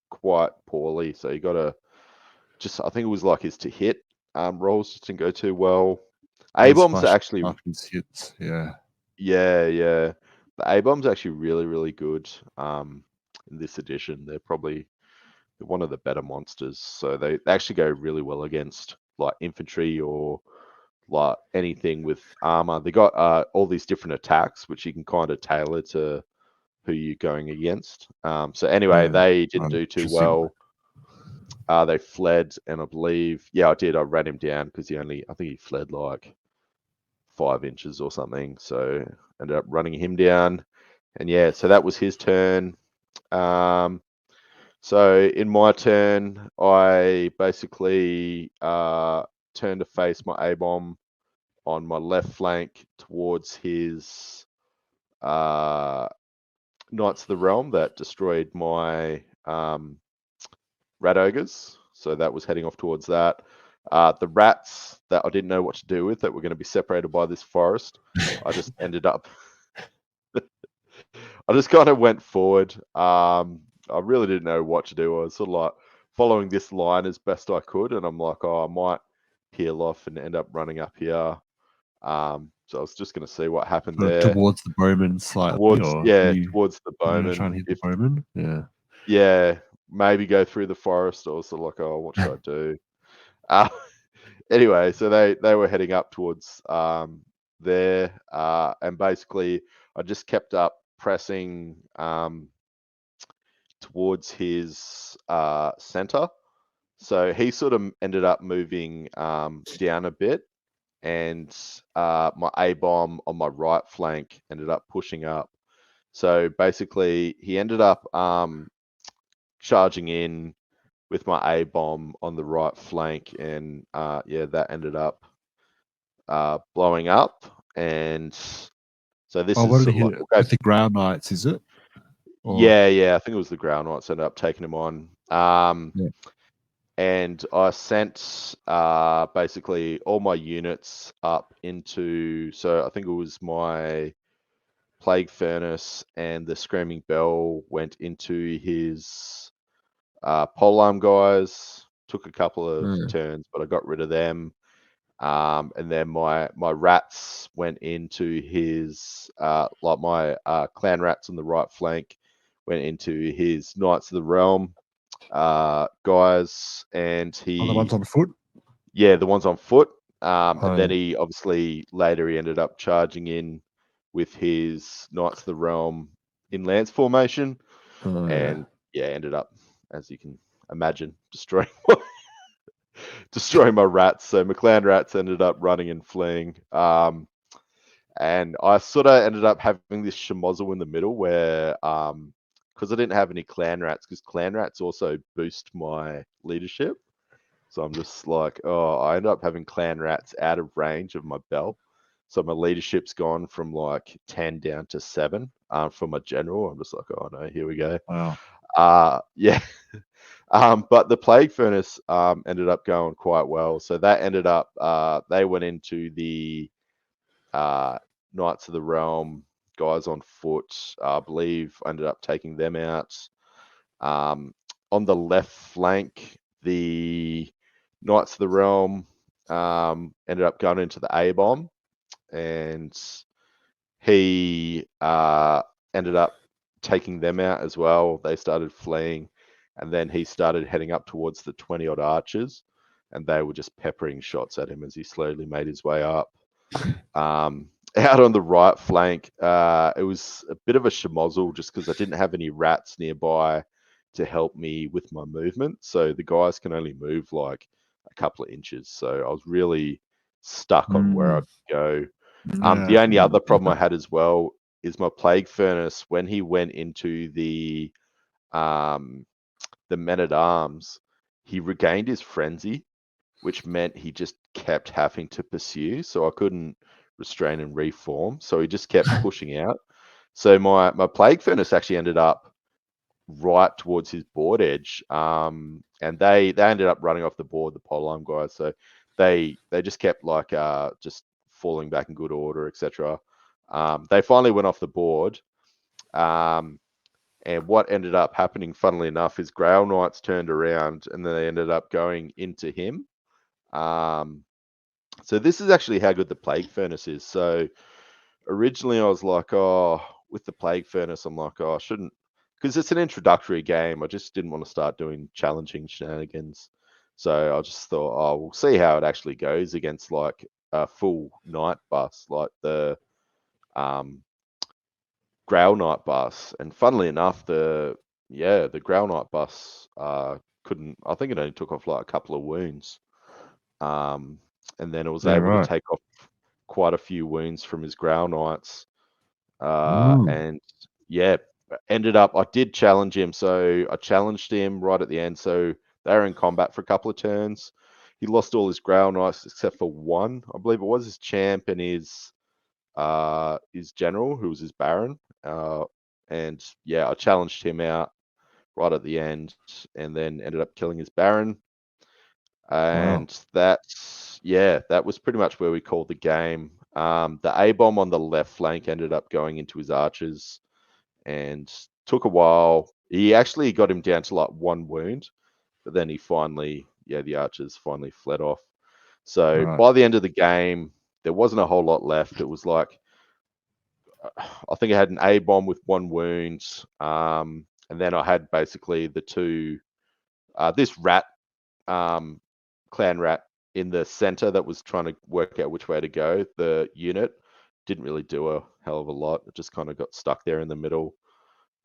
quite poorly, so he got I think it was like his to hit rolls just didn't go too well. A bombs are actually hits. Yeah. yeah. The A bomb's actually really, really good in this edition. They're one of the better monsters. So they actually go really well against like infantry or like anything with armor. They got all these different attacks which you can kind of tailor to who you're going against. So anyway, they didn't do too well. They fled, and I believe, yeah, I did. I ran him down because I think he fled like 5 inches or something. So ended up running him down, and yeah, so that was his turn. So in my turn, I basically turned to face my A bomb on my left flank towards his Knights of the Realm that destroyed my Rat Ogres. So that was heading off towards that. The rats that I didn't know what to do with that were going to be separated by this forest, I just ended up. I just kind of went forward. I really didn't know what to do. I was sort of like following this line as best I could, and I'm like, oh, I might peel off and end up running up here. So I was just going to see what happened there. Towards the bowman slightly, Towards the bowman. Trying to hit the bowman. Yeah. Yeah, maybe go through the forest. I was sort of like, oh, what should I do? Anyway, so they were heading up towards there, and basically I just kept up pressing towards his center. So he sort of ended up moving down a bit, and my A bomb on my right flank ended up pushing up. So basically, he ended up charging in with my A bomb on the right flank, and yeah, that ended up blowing up. And so this is what did sort he of like hit with the ground knights? Is it? Yeah. I think it was the ground knights ended up taking him on. And I sent basically all my units up into. So I think it was my Plague Furnace and the Screaming Bell went into his polearm guys. Took a couple of turns, but I got rid of them. And then my rats went into his my clan rats on the right flank went into his Knights of the Realm. guys, and Oh, the ones on foot. yeah, the ones on foot. And then yeah. he obviously later he ended up charging in with his Knights of the Realm in lance formation, and ended up, as you can imagine, destroying my rats. So my clan rats ended up running and fleeing. And I sort of ended up having this schmozzle in the middle where, because I didn't have any clan rats, because clan rats also boost my leadership. So I'm just like, oh, I ended up having clan rats out of range of my bell. So my leadership's gone from like 10 down to 7 for my general. I'm just like, oh no, here we go. Wow. Yeah. But the Plague Furnace ended up going quite well. So that ended up, they went into the Knights of the Realm guys on foot. I believe I ended up taking them out. On the left flank, the Knights of the Realm ended up going into the A bomb, and he ended up taking them out as well. They started fleeing, and then he started heading up towards the 20 odd archers, and they were just peppering shots at him as he slowly made his way up. Out on the right flank, it was a bit of a schmozzle just because I didn't have any rats nearby to help me with my movement. So the guys can only move like a couple of inches. So I was really stuck on where I could go. The only other problem I had as well is my Plague Furnace, when he went into the men at arms, he regained his frenzy, which meant he just kept having to pursue. So I couldn't restrain and reform. So he just kept pushing out. So my Plague Furnace actually ended up right towards his board edge. And they ended up running off the board, the Polearm guys. So they just kept like just falling back in good order, etc. They finally went off the board. And what ended up happening, funnily enough, is Grail Knights turned around and then they ended up going into him. So this is actually how good the Plague Furnace is. So originally I was like, oh, with the Plague Furnace, I'm like, oh, I shouldn't, because it's an introductory game. I just didn't want to start doing challenging shenanigans. So I just thought, oh, we'll see how it actually goes against like a full Knight bus, like the Grail Knight bus. And funnily enough, the Grail Knight bus couldn't, I think it only took off like a couple of wounds. And then it was able to take off quite a few wounds from his Grail Knights. And yeah, ended up, I did challenge him. So I challenged him right at the end. So they were in combat for a couple of turns. He lost all his Grail Knights except for one. I believe it was his champ and his general, who was his Baron. And yeah, I challenged him out right at the end and then ended up killing his Baron. And that was pretty much where we called the game. The A bomb on the left flank ended up going into his archers and took a while. He actually got him down to like one wound, but then the archers finally fled off. So by the end of the game, there wasn't a whole lot left. It was like, I think I had an A bomb with one wound, and then I had basically the two, this rat, clan rat in the center that was trying to work out which way to go. The unit didn't really do a hell of a lot. It just kind of got stuck there in the middle.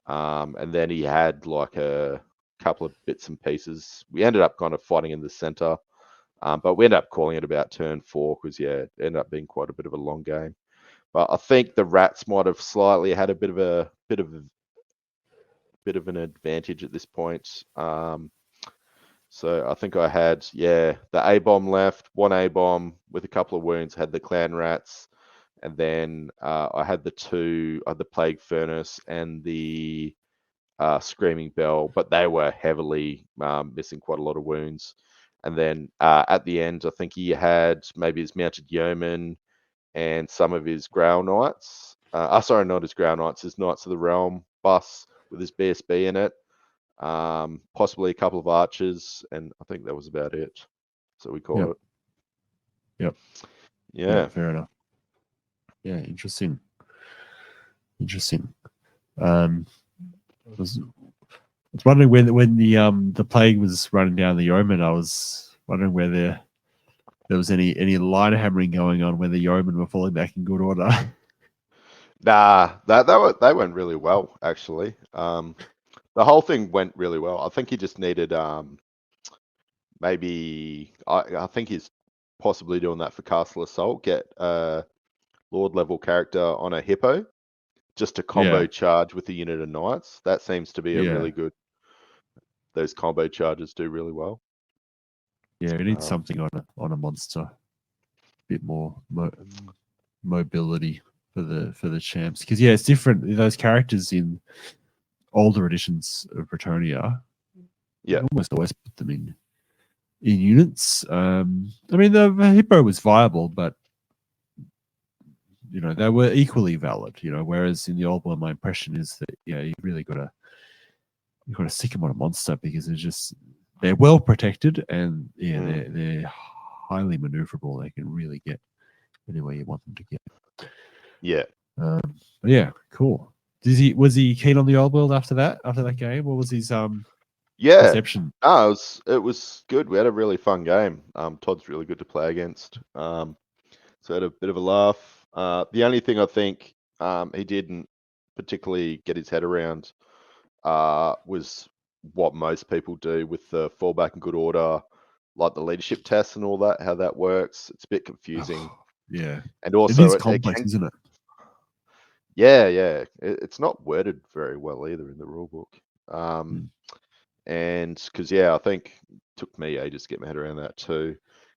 And then he had like a couple of bits and pieces. We ended up kind of fighting in the center, but we ended up calling it about turn 4 because it ended up being quite a bit of a long game. But I think the rats might have slightly had a bit of an advantage at this point. So I think I had, the A bomb left, one A bomb with a couple of wounds, had the clan rats, and then I had the Plague Furnace and the Screaming Bell, but they were heavily missing quite a lot of wounds. And then at the end, I think he had maybe his Mounted Yeoman and some of his Grail Knights. Sorry, not his Grail Knights, his Knights of the Realm bus with his BSB in it. Possibly a couple of archers, and I think that was about it. So we call it. Yep. Yeah. Fair enough. Yeah, interesting. was wondering when the plague was running down the yeoman, I was wondering whether there was any line hammering going on when the yeomen were falling back in good order. Nah, they went really well actually. The whole thing went really well. I think he just needed maybe I think he's possibly doing that for Castle Assault. Get a Lord level character on a hippo, just to combo Yeah, charge with a unit of knights. That seems to be a yeah, really good. Those combo charges do really well. yeah. We need something on a monster, a bit more mobility for the champs, because yeah, it's different. Those characters in older editions of Bretonia, Yeah, you almost always put them in units. I mean, the hippo was viable, but you know they were equally valid. You know, whereas in the old one, my impression is that yeah, you really got to stick them on a monster because they're well protected and yeah, they're highly maneuverable. They can really get anywhere you want them to get. yeah. But yeah, cool. Was he keen on the old world after that game? What was his Yeah. perception? No, it was good. We had a really fun game. Todd's really good to play against. So I had a bit of a laugh. The only thing I think he didn't particularly get his head around was what most people do with the fallback in good order, like the leadership tests and all that, how that works. It's a bit confusing. Oh, yeah. And It also is it complex, can, isn't it? yeah. It's not worded very well either in the rule book. And because I think it took me ages to get my head around that too.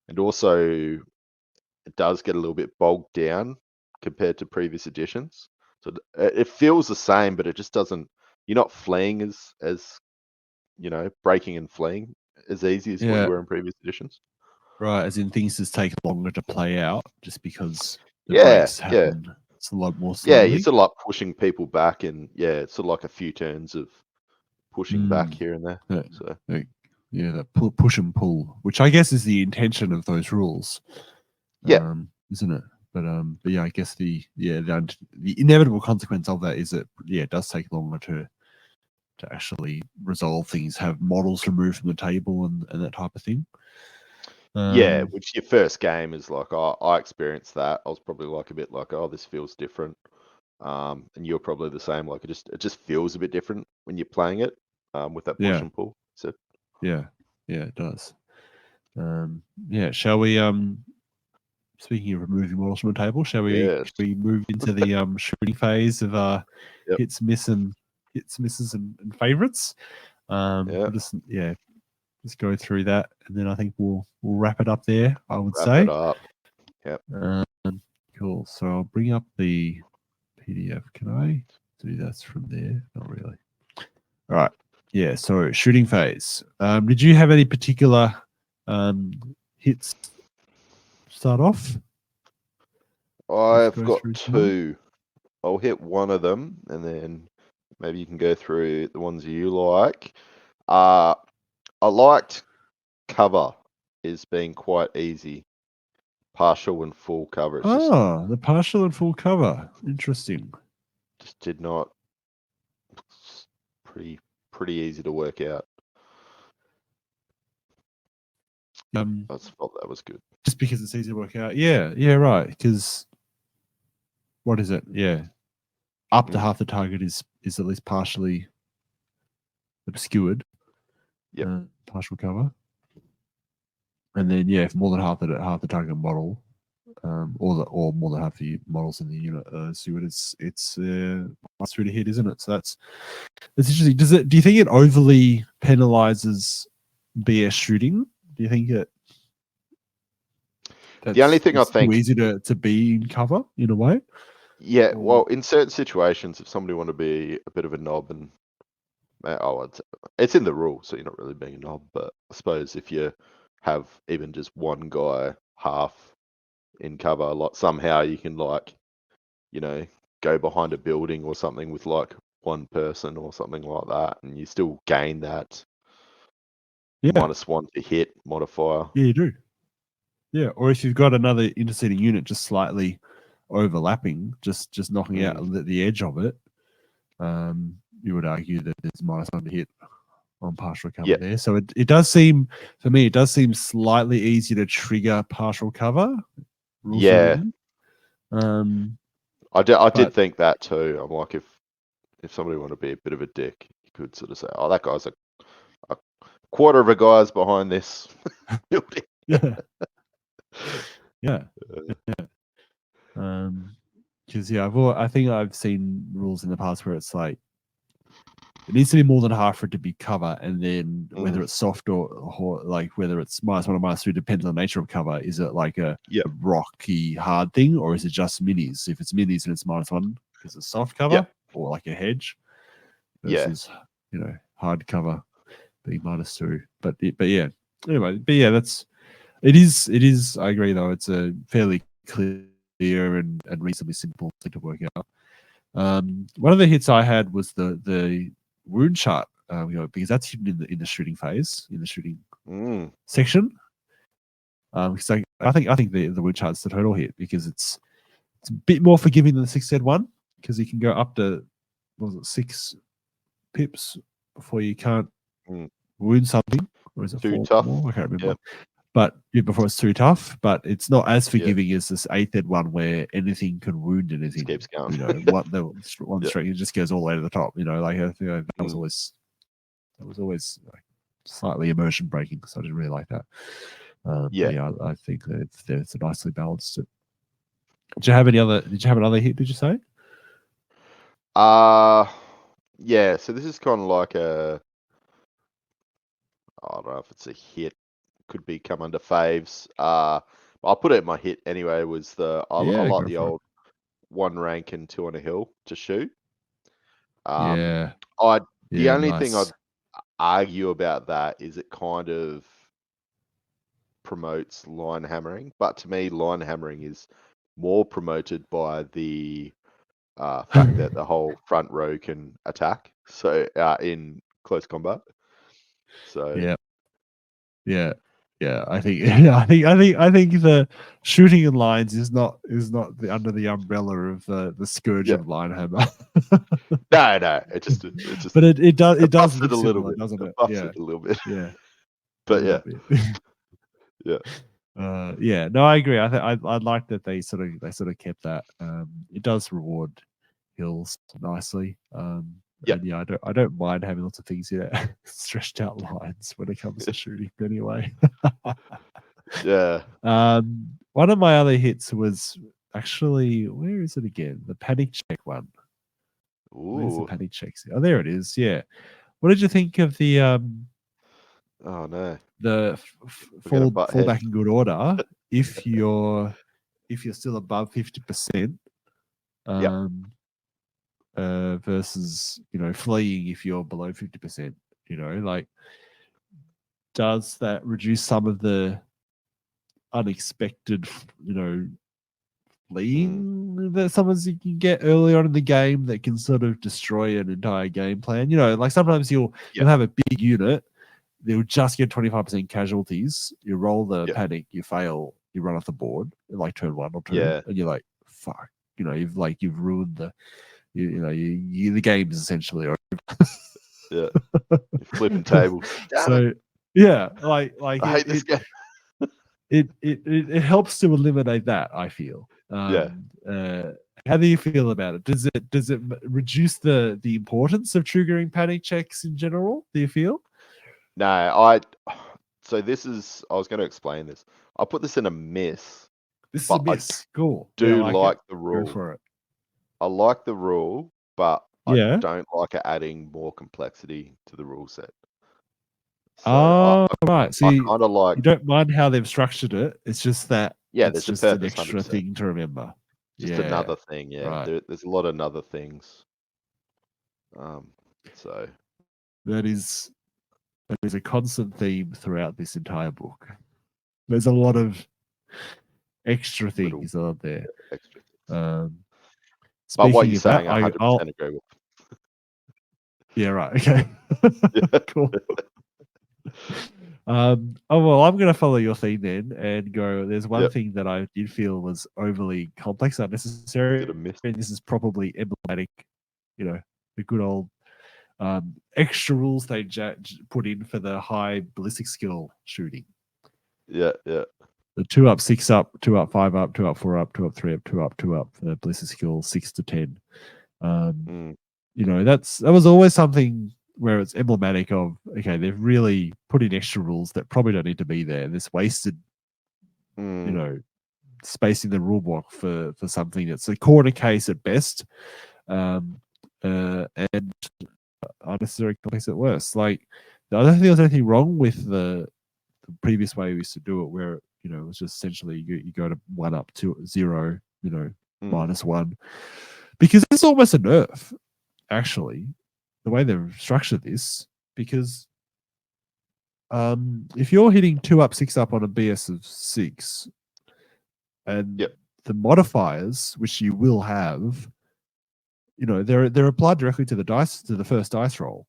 And also it does get a little bit bogged down compared to previous editions. So it feels the same, but it just doesn't. You're not fleeing as breaking and fleeing as easy as what you Yeah. were in previous editions. Right, as in things just take longer to play out just because the Yeah, breaks happen it's a lot more yeah. You're slowly. sort of like pushing people back, and it's sort of like a few turns of pushing back here and there. So Yeah, that push and pull, which I guess is the intention of those rules, yeah, isn't it? But yeah, I guess the inevitable consequence of that is that it does take longer to actually resolve things, have models removed from the table and that type of thing. which your first game is like, I experienced that. I was probably like a bit like, oh, this feels different. And you're probably the same. Like it just feels a bit different when you're playing it with that push and pull. So yeah, it does. Shall we speaking of removing models from the table, shall we move into the shooting phase of hits, misses, and favorites? We'll just go through that, and then I think we'll wrap it up there. I would say. Wrap it up. Yep. Cool. So I'll bring up the PDF. Can I do that from there? Not really. All right. Yeah. So shooting phase. Did you have any particular hits to start off? I've got two. I'll hit one of them, and then maybe you can go through the ones you like. I liked cover is being quite easy. Partial and full cover. It's the partial and full cover. Interesting. Just did not. Pretty easy to work out. I thought that was good. Just because it's easy to work out. Yeah, right. Because what is it? Yeah, up to half the target is at least partially obscured. Yeah, partial cover. And then if more than half the target model, or more than half the models in the unit obscured, it's plus 3 to hit, isn't it? So that's interesting. Do you think it overly penalizes BS shooting? Do you think it? The only thing I think too easy to be in cover in a way. Yeah, well, in certain situations, if somebody want to be a bit of a knob and it's in the rules, so you're not really being a knob. But I suppose if you have even just one guy half in cover, like somehow you can go behind a building or something with like one person or something like that, and you still gain that -1 to hit modifier. Yeah, you do. Yeah, or if you've got another interceding unit just slightly overlapping, just knocking out the edge of it, you would argue that there's -1 to hit on partial cover Yeah. there. So it does seem, for me, it does seem slightly easier to trigger partial cover rules for Yeah. written. I did but think that too. I'm like, if somebody wanted to be a bit of a dick, you could sort of say, "Oh, that guy's a quarter of a guy's behind this building." yeah, yeah, Uh, because I think I've seen rules in the past where it's like it needs to be more than half for it to be cover, and then whether mm, it's soft or like whether it's -1 or -2 depends on the nature of cover. Is it like a Yep. rocky hard thing, or is it just minis? If it's minis and it's -1 because it's soft cover, Yep. or like a hedge Yeah. versus hard cover being -2. But yeah, anyway, but yeah, it is. I agree though. It's a fairly clear and reasonably simple thing to work out. One of the hits I had was the wound chart, because that's hidden in the shooting phase, in the shooting section. Because I think the wound chart's the total hit because it's a bit more forgiving than the 6Z1 because you can go up to what was it 6 pips before you can't Mm. wound something, or is it Too 4 tough. more? I can't remember. Yep. But before it's too tough, but it's not as Yeah. forgiving as this 8Z1 where anything can wound anything. Keeps going. One string it just goes all the way to the top. Like I think that was always like slightly immersion breaking, so I didn't really like that. But yeah, I think that it's a nicely balanced. Did you have another hit? Did you say? Yeah. So this is kind of like I don't know if it's a hit. Could be come under faves. I'll put it in my hit anyway. Was I Yeah, like go the for it. old 1 rank and 2 on a hill to shoot. Yeah, The only thing I'd nice. argue about that is it kind of promotes line hammering, but to me, line hammering is more promoted by the fact that the whole front row can attack. So in close combat. So Yeah, I think I think the shooting in lines is not under the umbrella of the scourge yeah, of line hammer. no, But it does buffs it look a little similar, bit. doesn't It it? buffs Yeah, it a little bit. yeah, a But little yeah, bit. yeah, Yeah, no, I agree. I like that they sort of kept that. It does reward hills nicely. yeah, And yeah, I don't mind having lots of things stretched out lines when it comes to shooting. Anyway, yeah. one of my other hits was actually where is it again? The panic check one. Where's the Ooh, panic checks? Oh, there it is. Yeah. What did you think of the oh no, we're gonna butt fall heads. back in good order if you're still above 50%, Yeah, versus fleeing if you're below 50%? Like, does that reduce some of the unexpected mm, fleeing that sometimes you can get early on in the game that can sort of destroy an entire game plan? Like sometimes you'll yeah, have a big unit, they'll just get 25% casualties. You roll the yeah, panic, you fail, you run off the board like turn 1 or 2, yeah, and you're like, fuck. You've ruined the game's essentially over. yeah. You're flipping tables. Damn it! So yeah, I hate this game. it helps to eliminate that, I feel. Yeah. How do you feel about it? Does it reduce the importance of triggering panic checks in general? Do you feel? No, so this is I was going to explain this. I put this in a miss, This is a but I miss. Cool. Yeah, I do like it. like the Go rule. for it. I like the rule, but I Yeah. don't like it adding more complexity to the rule set. So Oh, right. So I you kind of like, don't mind how they've structured it. It's just that yeah, it's there's a just an purpose, extra 100%. thing to remember. Just Yeah. another thing, yeah. Right. There's a lot of other things. So That is a constant theme throughout this entire book. There's a lot of extra little things out there. extra things. But what Speaking you're of that, saying, I 100% agree with. yeah, right. Okay. Yeah. Cool. Well, I'm going to follow your theme then and go. There's one Yep. thing that I did feel was overly complex, Did unnecessary, a miss. and this is probably emblematic. The good old Extra rules they put in for the high ballistic skill shooting. Yeah. The 2 up, 6 up, 2 up, 5 up, 2 up, 4 up, 2 up, 3 up, 2 up, 2 up. The ballistic skill 6 to 10. That was always something where it's emblematic of, okay, they've really put in extra rules that probably don't need to be there. This wasted, space in the rule book for something that's a corner case at best, and unnecessary complex at worst. Like, I don't think there was anything wrong with the previous way we used to do it, where it was just essentially you go to 1 up to 0, -1, because it's almost a nerf, actually, the way they've structured this. Because if you're hitting 2 up, 6 up on a BS of 6, and the modifiers, which you will have, they're applied directly to the dice, to the first dice roll.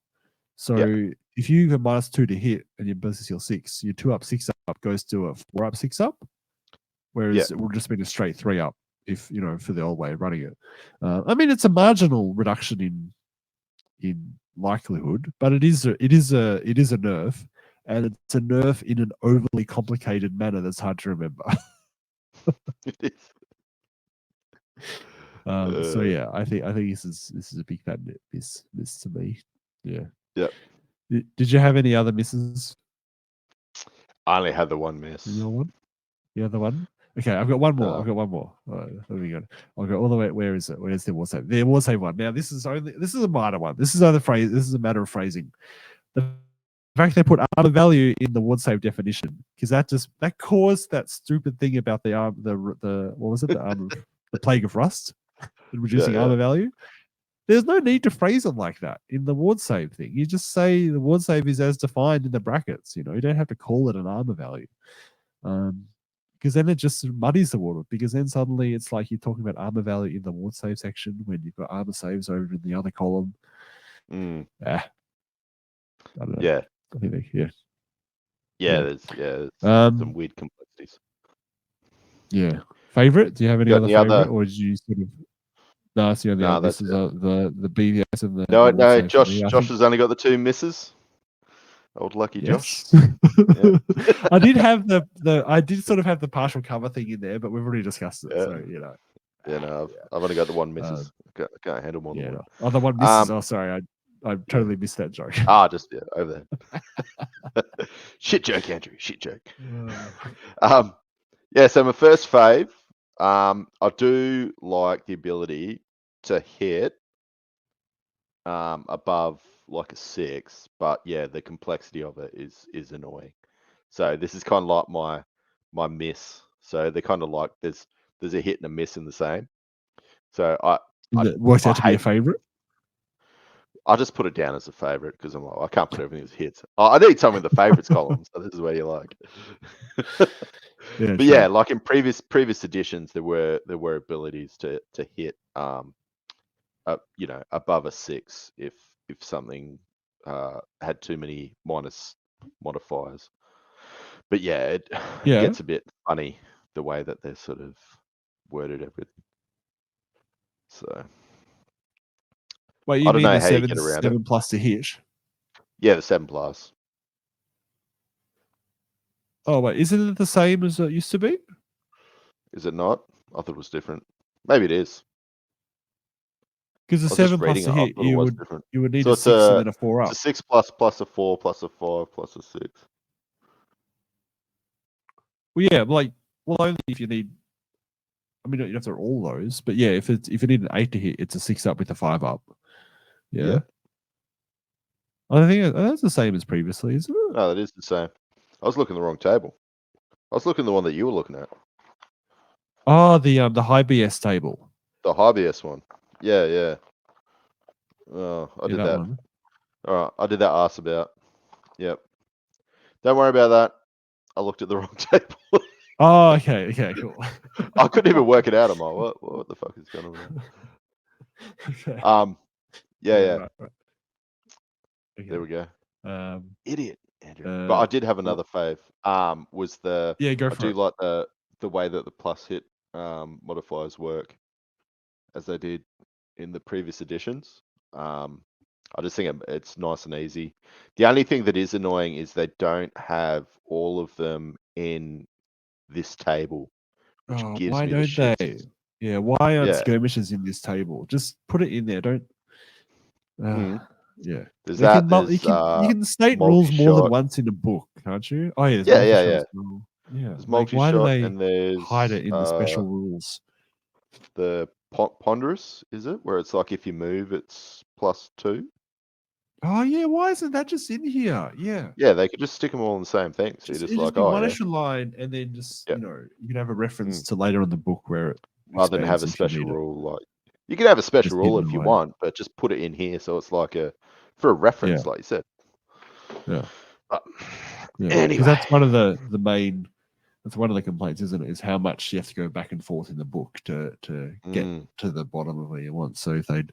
So if you have -2 to hit and your ballistic skill 6, your 2 up, 6 up goes to a 4 up, 6 up, whereas it would just be a straight 3 up if for the old way of running it. I mean, it's a marginal reduction in likelihood, but it is a nerf, and it's a nerf in an overly complicated manner that's hard to remember. It is. So yeah, I think this is a big fat miss to me. Yeah. Yep. Did you have any other misses? I only had the one miss. The other one? Okay, I've got one more. I've got one more. Let me go. I'll go all the way. Where is it? Where's the war save? The war save one. Now this is a minor one. This is a matter of phrasing. The fact they put armor value in the ward save definition, because that caused that stupid thing about the what was it? The plague of rust, reducing armor value. There's no need to phrase it like that in the ward save thing. You just say the ward save is as defined in the brackets. You don't have to call it an armor value. Because then it just muddies the water. Because then suddenly it's like you're talking about armor value in the ward save section when you've got armor saves over in the other column. I don't know. Yeah. I think there's some weird complexities. Yeah. Favorite? Do you have any other favorite, or did you sort of? No, it's the only other. This is the BVS and the. No. Josh has only got the 2 misses. Old lucky Josh. I did have I did sort of have the partial cover thing in there, but we've already discussed it. So I've only got the 1 misses. I can't handle more than one. Oh, the 1 misses. Oh, sorry, I totally missed that joke. Just over there. Shit joke, Andrew. Shit joke. So my first fave, I do like the ability to hit above like a 6, but the complexity of it is annoying. So this is kind of like my miss. So they're kind of like there's a hit and a miss in the same. So it works out to be a favorite. I just put it down as a favorite because I'm like, I can't put everything as hits. I need some in the favorites column. So this is where you like. But like in previous editions, there were abilities to hit above a 6 if something had too many minus modifiers. But it gets a bit funny the way that they're sort of worded everything. So wait, you mean the 7 plus to hit? Yeah, the 7 plus. Oh wait, isn't it the same as it used to be? Is it not? I thought it was different. Maybe it is. Because the 7 plus to hit, you would need a 6 and then a 4 up. It's a 6 plus a 4 plus a 5 plus a 6. Well, yeah, only if you need. I mean, you have to all those, but if you need an 8 to hit, it's a 6 up with a 5 up. Yeah. I think that's the same as previously, isn't it? No, that is the same. I was looking at the wrong table. I was looking at the one that you were looking at. Oh, the high BS table. The high BS one. Yeah. Oh, I did that. One. All right, I did that arse about. Yep. Don't worry about that. I looked at the wrong table. Oh, okay, cool. I couldn't even work it out. I'm like, what the fuck is going on? Okay. Yeah. Right. Okay. There we go. Idiot, Andrew. But I did have another fave. Was the go for it. I do like the way that the plus hit modifiers work, as they did in the previous editions. I just think it's nice and easy. The only thing that is annoying is they don't have all of them in this table, which Oh, gives why me the don't they? shits. Yeah, why aren't Yeah. skirmishes in this table? Just put it in there. Don't. Mm. Yeah, There's they can. that. You There's can. You can state rules more than multi-shot. once in a book, can't you? Oh yeah, there's Yeah, yeah, multi-shot yeah. as well. Yeah, There's like why do multi-shot, they and hide there's it in the special rules? the ponderous, is it? Where it's like if you move, it's +2. Oh yeah, why isn't that just in here? Yeah. Yeah, they could just stick them all in the same thing. So you're Just just it just like, be oh one yeah, extra line, and then just yeah. you can have a reference Mm. to later in the book where it Rather than have expands a if you special need it. rule, like you can have a special Just rule hidden if you away. want, but just put it in here so it's like for a Yeah, reference, like you said. yeah, But yeah. Because anyway, that's one of the main. That's one of the complaints, isn't it? Is how much you have to go back and forth in the book to get to the bottom of where you want. So if they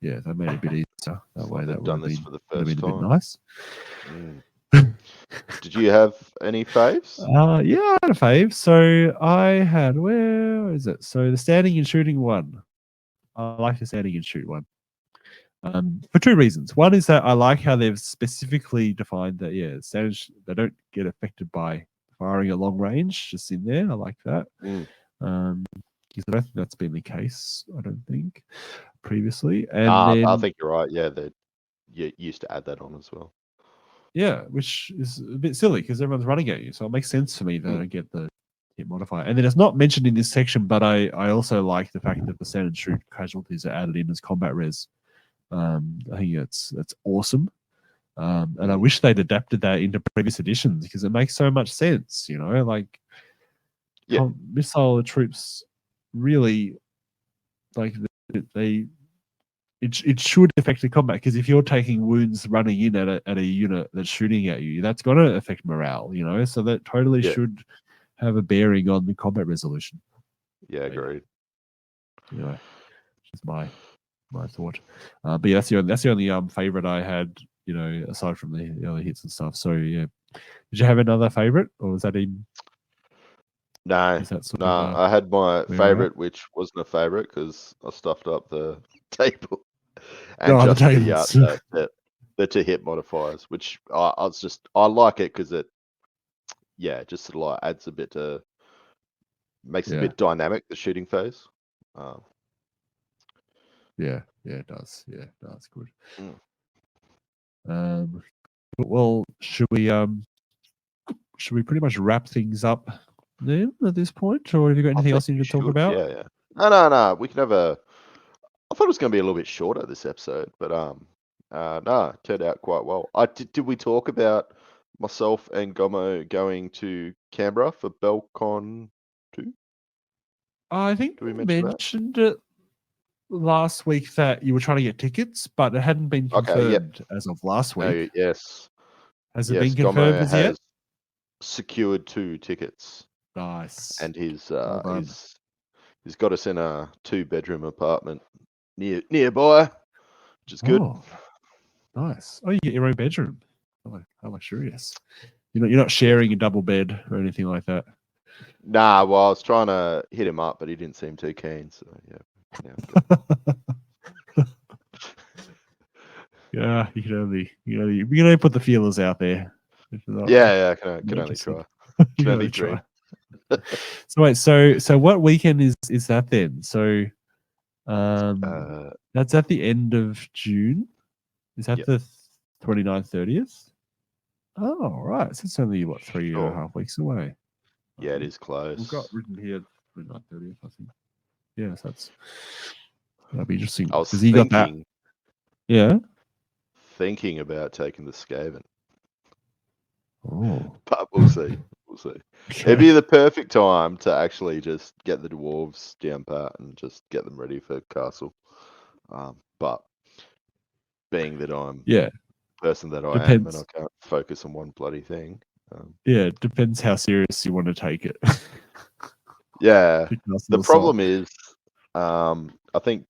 made it a bit easier that it's way, like that they've done this for the would have first been a bit time. nice. Did you have any faves? Yeah, I had a fave. So I had where is it? So the standing and shooting one. I like the standing and shoot one. For two reasons. One is that I like how they've specifically defined that, they don't get affected by firing at long range, just in there. I like that. Because I don't think that's been the case, I don't think, previously. And I then, think you're right. Yeah, you used to add that on as well. yeah, which is a bit silly because everyone's running at you. So it makes sense to me that I get the hit modifier. And then it's not mentioned in this section, but I also like the fact that the stand and shoot casualties are added in as combat res. I think that's awesome. And I wish they'd adapted that into previous editions because it makes so much sense, like missile troops really like it should affect the combat because if you're taking wounds running in at a unit that's shooting at you, that's going to affect morale, so that totally should have a bearing on the combat resolution. Yeah, agreed. Anyway, just my thought. But yeah, that's the only favorite I had, aside from the other hits and stuff. So yeah, did you have another favorite, or was that in? No, Is that sort no. of I had my where we're at? favorite, which wasn't a favorite because I stuffed up the table and Oh, the just tables. the to hit modifiers, which I like it because it just sort of like adds a bit to makes it a Yeah, bit dynamic, the shooting phase. yeah, it does. Yeah, that's good. Mm. Well, should we pretty much wrap things up then at this point, or have you got I anything think else you we need to talk should. about? Yeah. No. We can have a. I thought it was going to be a little bit shorter this episode, but no, it turned out quite well. Did we talk about myself and Gomo going to Canberra for Belcon 2? I think Did we you mention that? mentioned it last week that you were trying to get tickets, but it hadn't been Okay, yep. confirmed as of last Oh, week. yes. Has it Yes, been confirmed Gomo as yet? has secured 2 tickets, Nice. and he's Well done. he's got us in a 2-bedroom apartment nearby, which is good. Oh, nice. Oh, you get your own bedroom. How luxurious. You're not sharing a double bed or anything like that. Nah, well, I was trying to hit him up, but he didn't seem too keen. So yeah. Yeah, you can only put the feelers out there. Yeah. I can only try. You Can only dream. So wait, so what weekend is that then? So that's at the end of June. Is that the 29th, 30th? Oh, right. So it's only what, 3.5 weeks away. Yeah, it is close. We've got written here 29th, 30th, I think. Yeah, so that'll be interesting. I was Because he got that. Yeah. Thinking about taking the Skaven. Oh. But we'll see. Okay. It'd be the perfect time to actually just get the dwarves down pat and just get them ready for castle. But being that I'm the person that I am and I can't focus on one bloody thing. It depends how serious you want to take it. Yeah. The problem is, I think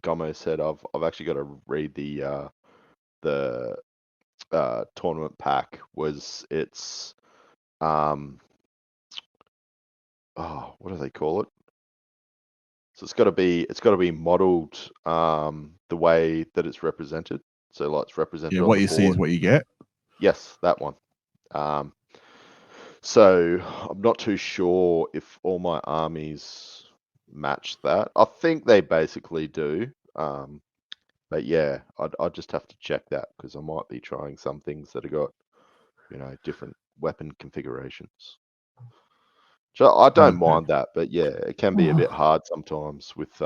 Gomo said I've actually got to read the tournament pack. It's what do they call it? So it's got to be modeled the way that it's represented. So like it's represented Yeah, on what the you see is board. what you get. Yes, that one. So I'm not too sure if all my armies match that. I think they basically do. But yeah, I'd just have to check that because I might be trying some things that have got, different weapon configurations. So I don't mind that, but yeah, it can be a bit hard sometimes with,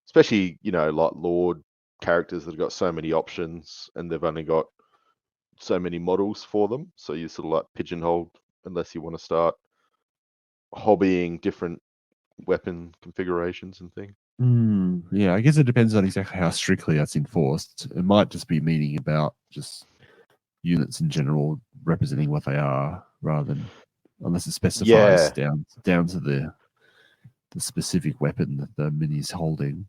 especially, like Lord characters that have got so many options and they've only got so many models for them. So you sort of like pigeonholed unless you want to start hobbying different weapon configurations and things. Yeah, I guess it depends on exactly how strictly that's enforced. It might just be meaning about just units in general representing what they are, rather than unless it specifies down to the specific weapon that the mini's holding.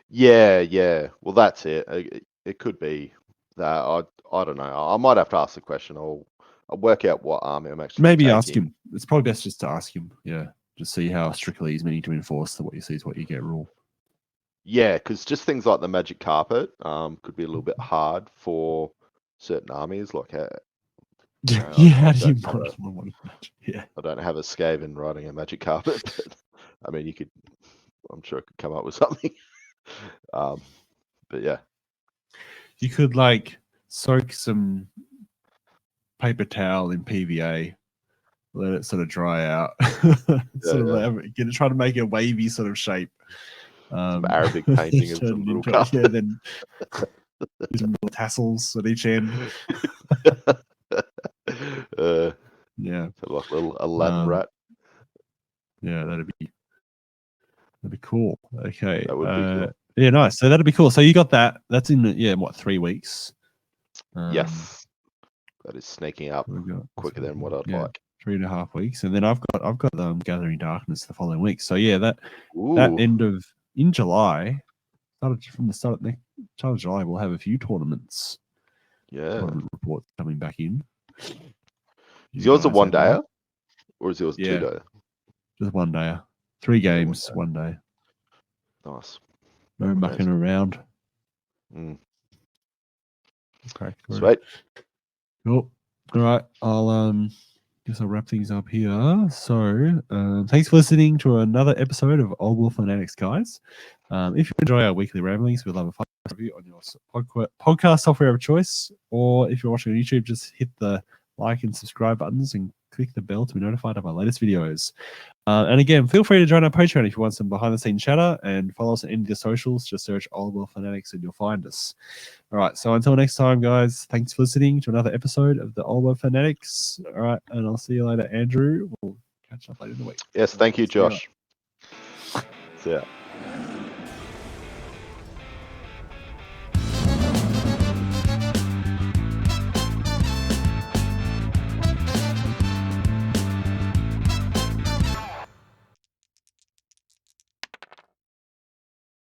Yeah. Well, that's it. It could be that. I don't know. I might have to ask the question. I'll work out what army I'm actually Maybe taking. ask him. It's probably best just to ask him. Yeah, just see how strictly he's meaning to enforce the what you see is what you get rule. Yeah, because just things like the magic carpet could be a little bit hard for certain armies. Like, How do you model one? Yeah, I don't have a Skaven riding a magic carpet, but I mean, I'm sure I could come up with something. But yeah, you could like soak some paper towel in PVA, let it sort of dry out, try to make a wavy sort of shape. Some Arabic painting of some little cup. Yeah, then some little tassels at each end. Yeah, so like a little Aladdin rat. Yeah, that'd be cool. Okay, that would be cool. Yeah, nice. So that'd be cool. So you got that. That's in 3 weeks. Yes, that is sneaking up quicker than what I'd like. 3.5 weeks, and then I've got Gathering Darkness the following week. So yeah, that end of in July, from the start of July, we'll have a few tournaments. Yeah, tournament reports coming back in. Is yours a 1-dayer, or is yours 2-dayer? Just 1-dayer. 3 games, 1 day. Nice. No mucking around. Okay, sweet. Cool. All right, I'll guess I'll wrap things up here. So, thanks for listening to another episode of Old World Fanatics, guys. If you enjoy our weekly ramblings, we'd love a 5-star review on your podcast software of choice. Or if you're watching on YouTube, just hit the like and subscribe buttons and click the bell to be notified of our latest videos. And again, feel free to join our Patreon if you want some behind-the-scenes chatter, and follow us on any of the socials. Just search Old World Fanatics and you'll find us. All right, so until next time, guys, thanks for listening to another episode of the Old World Fanatics. All right, and I'll see you later, Andrew. We'll catch up later in the week. Yes, thank you, Josh. See ya.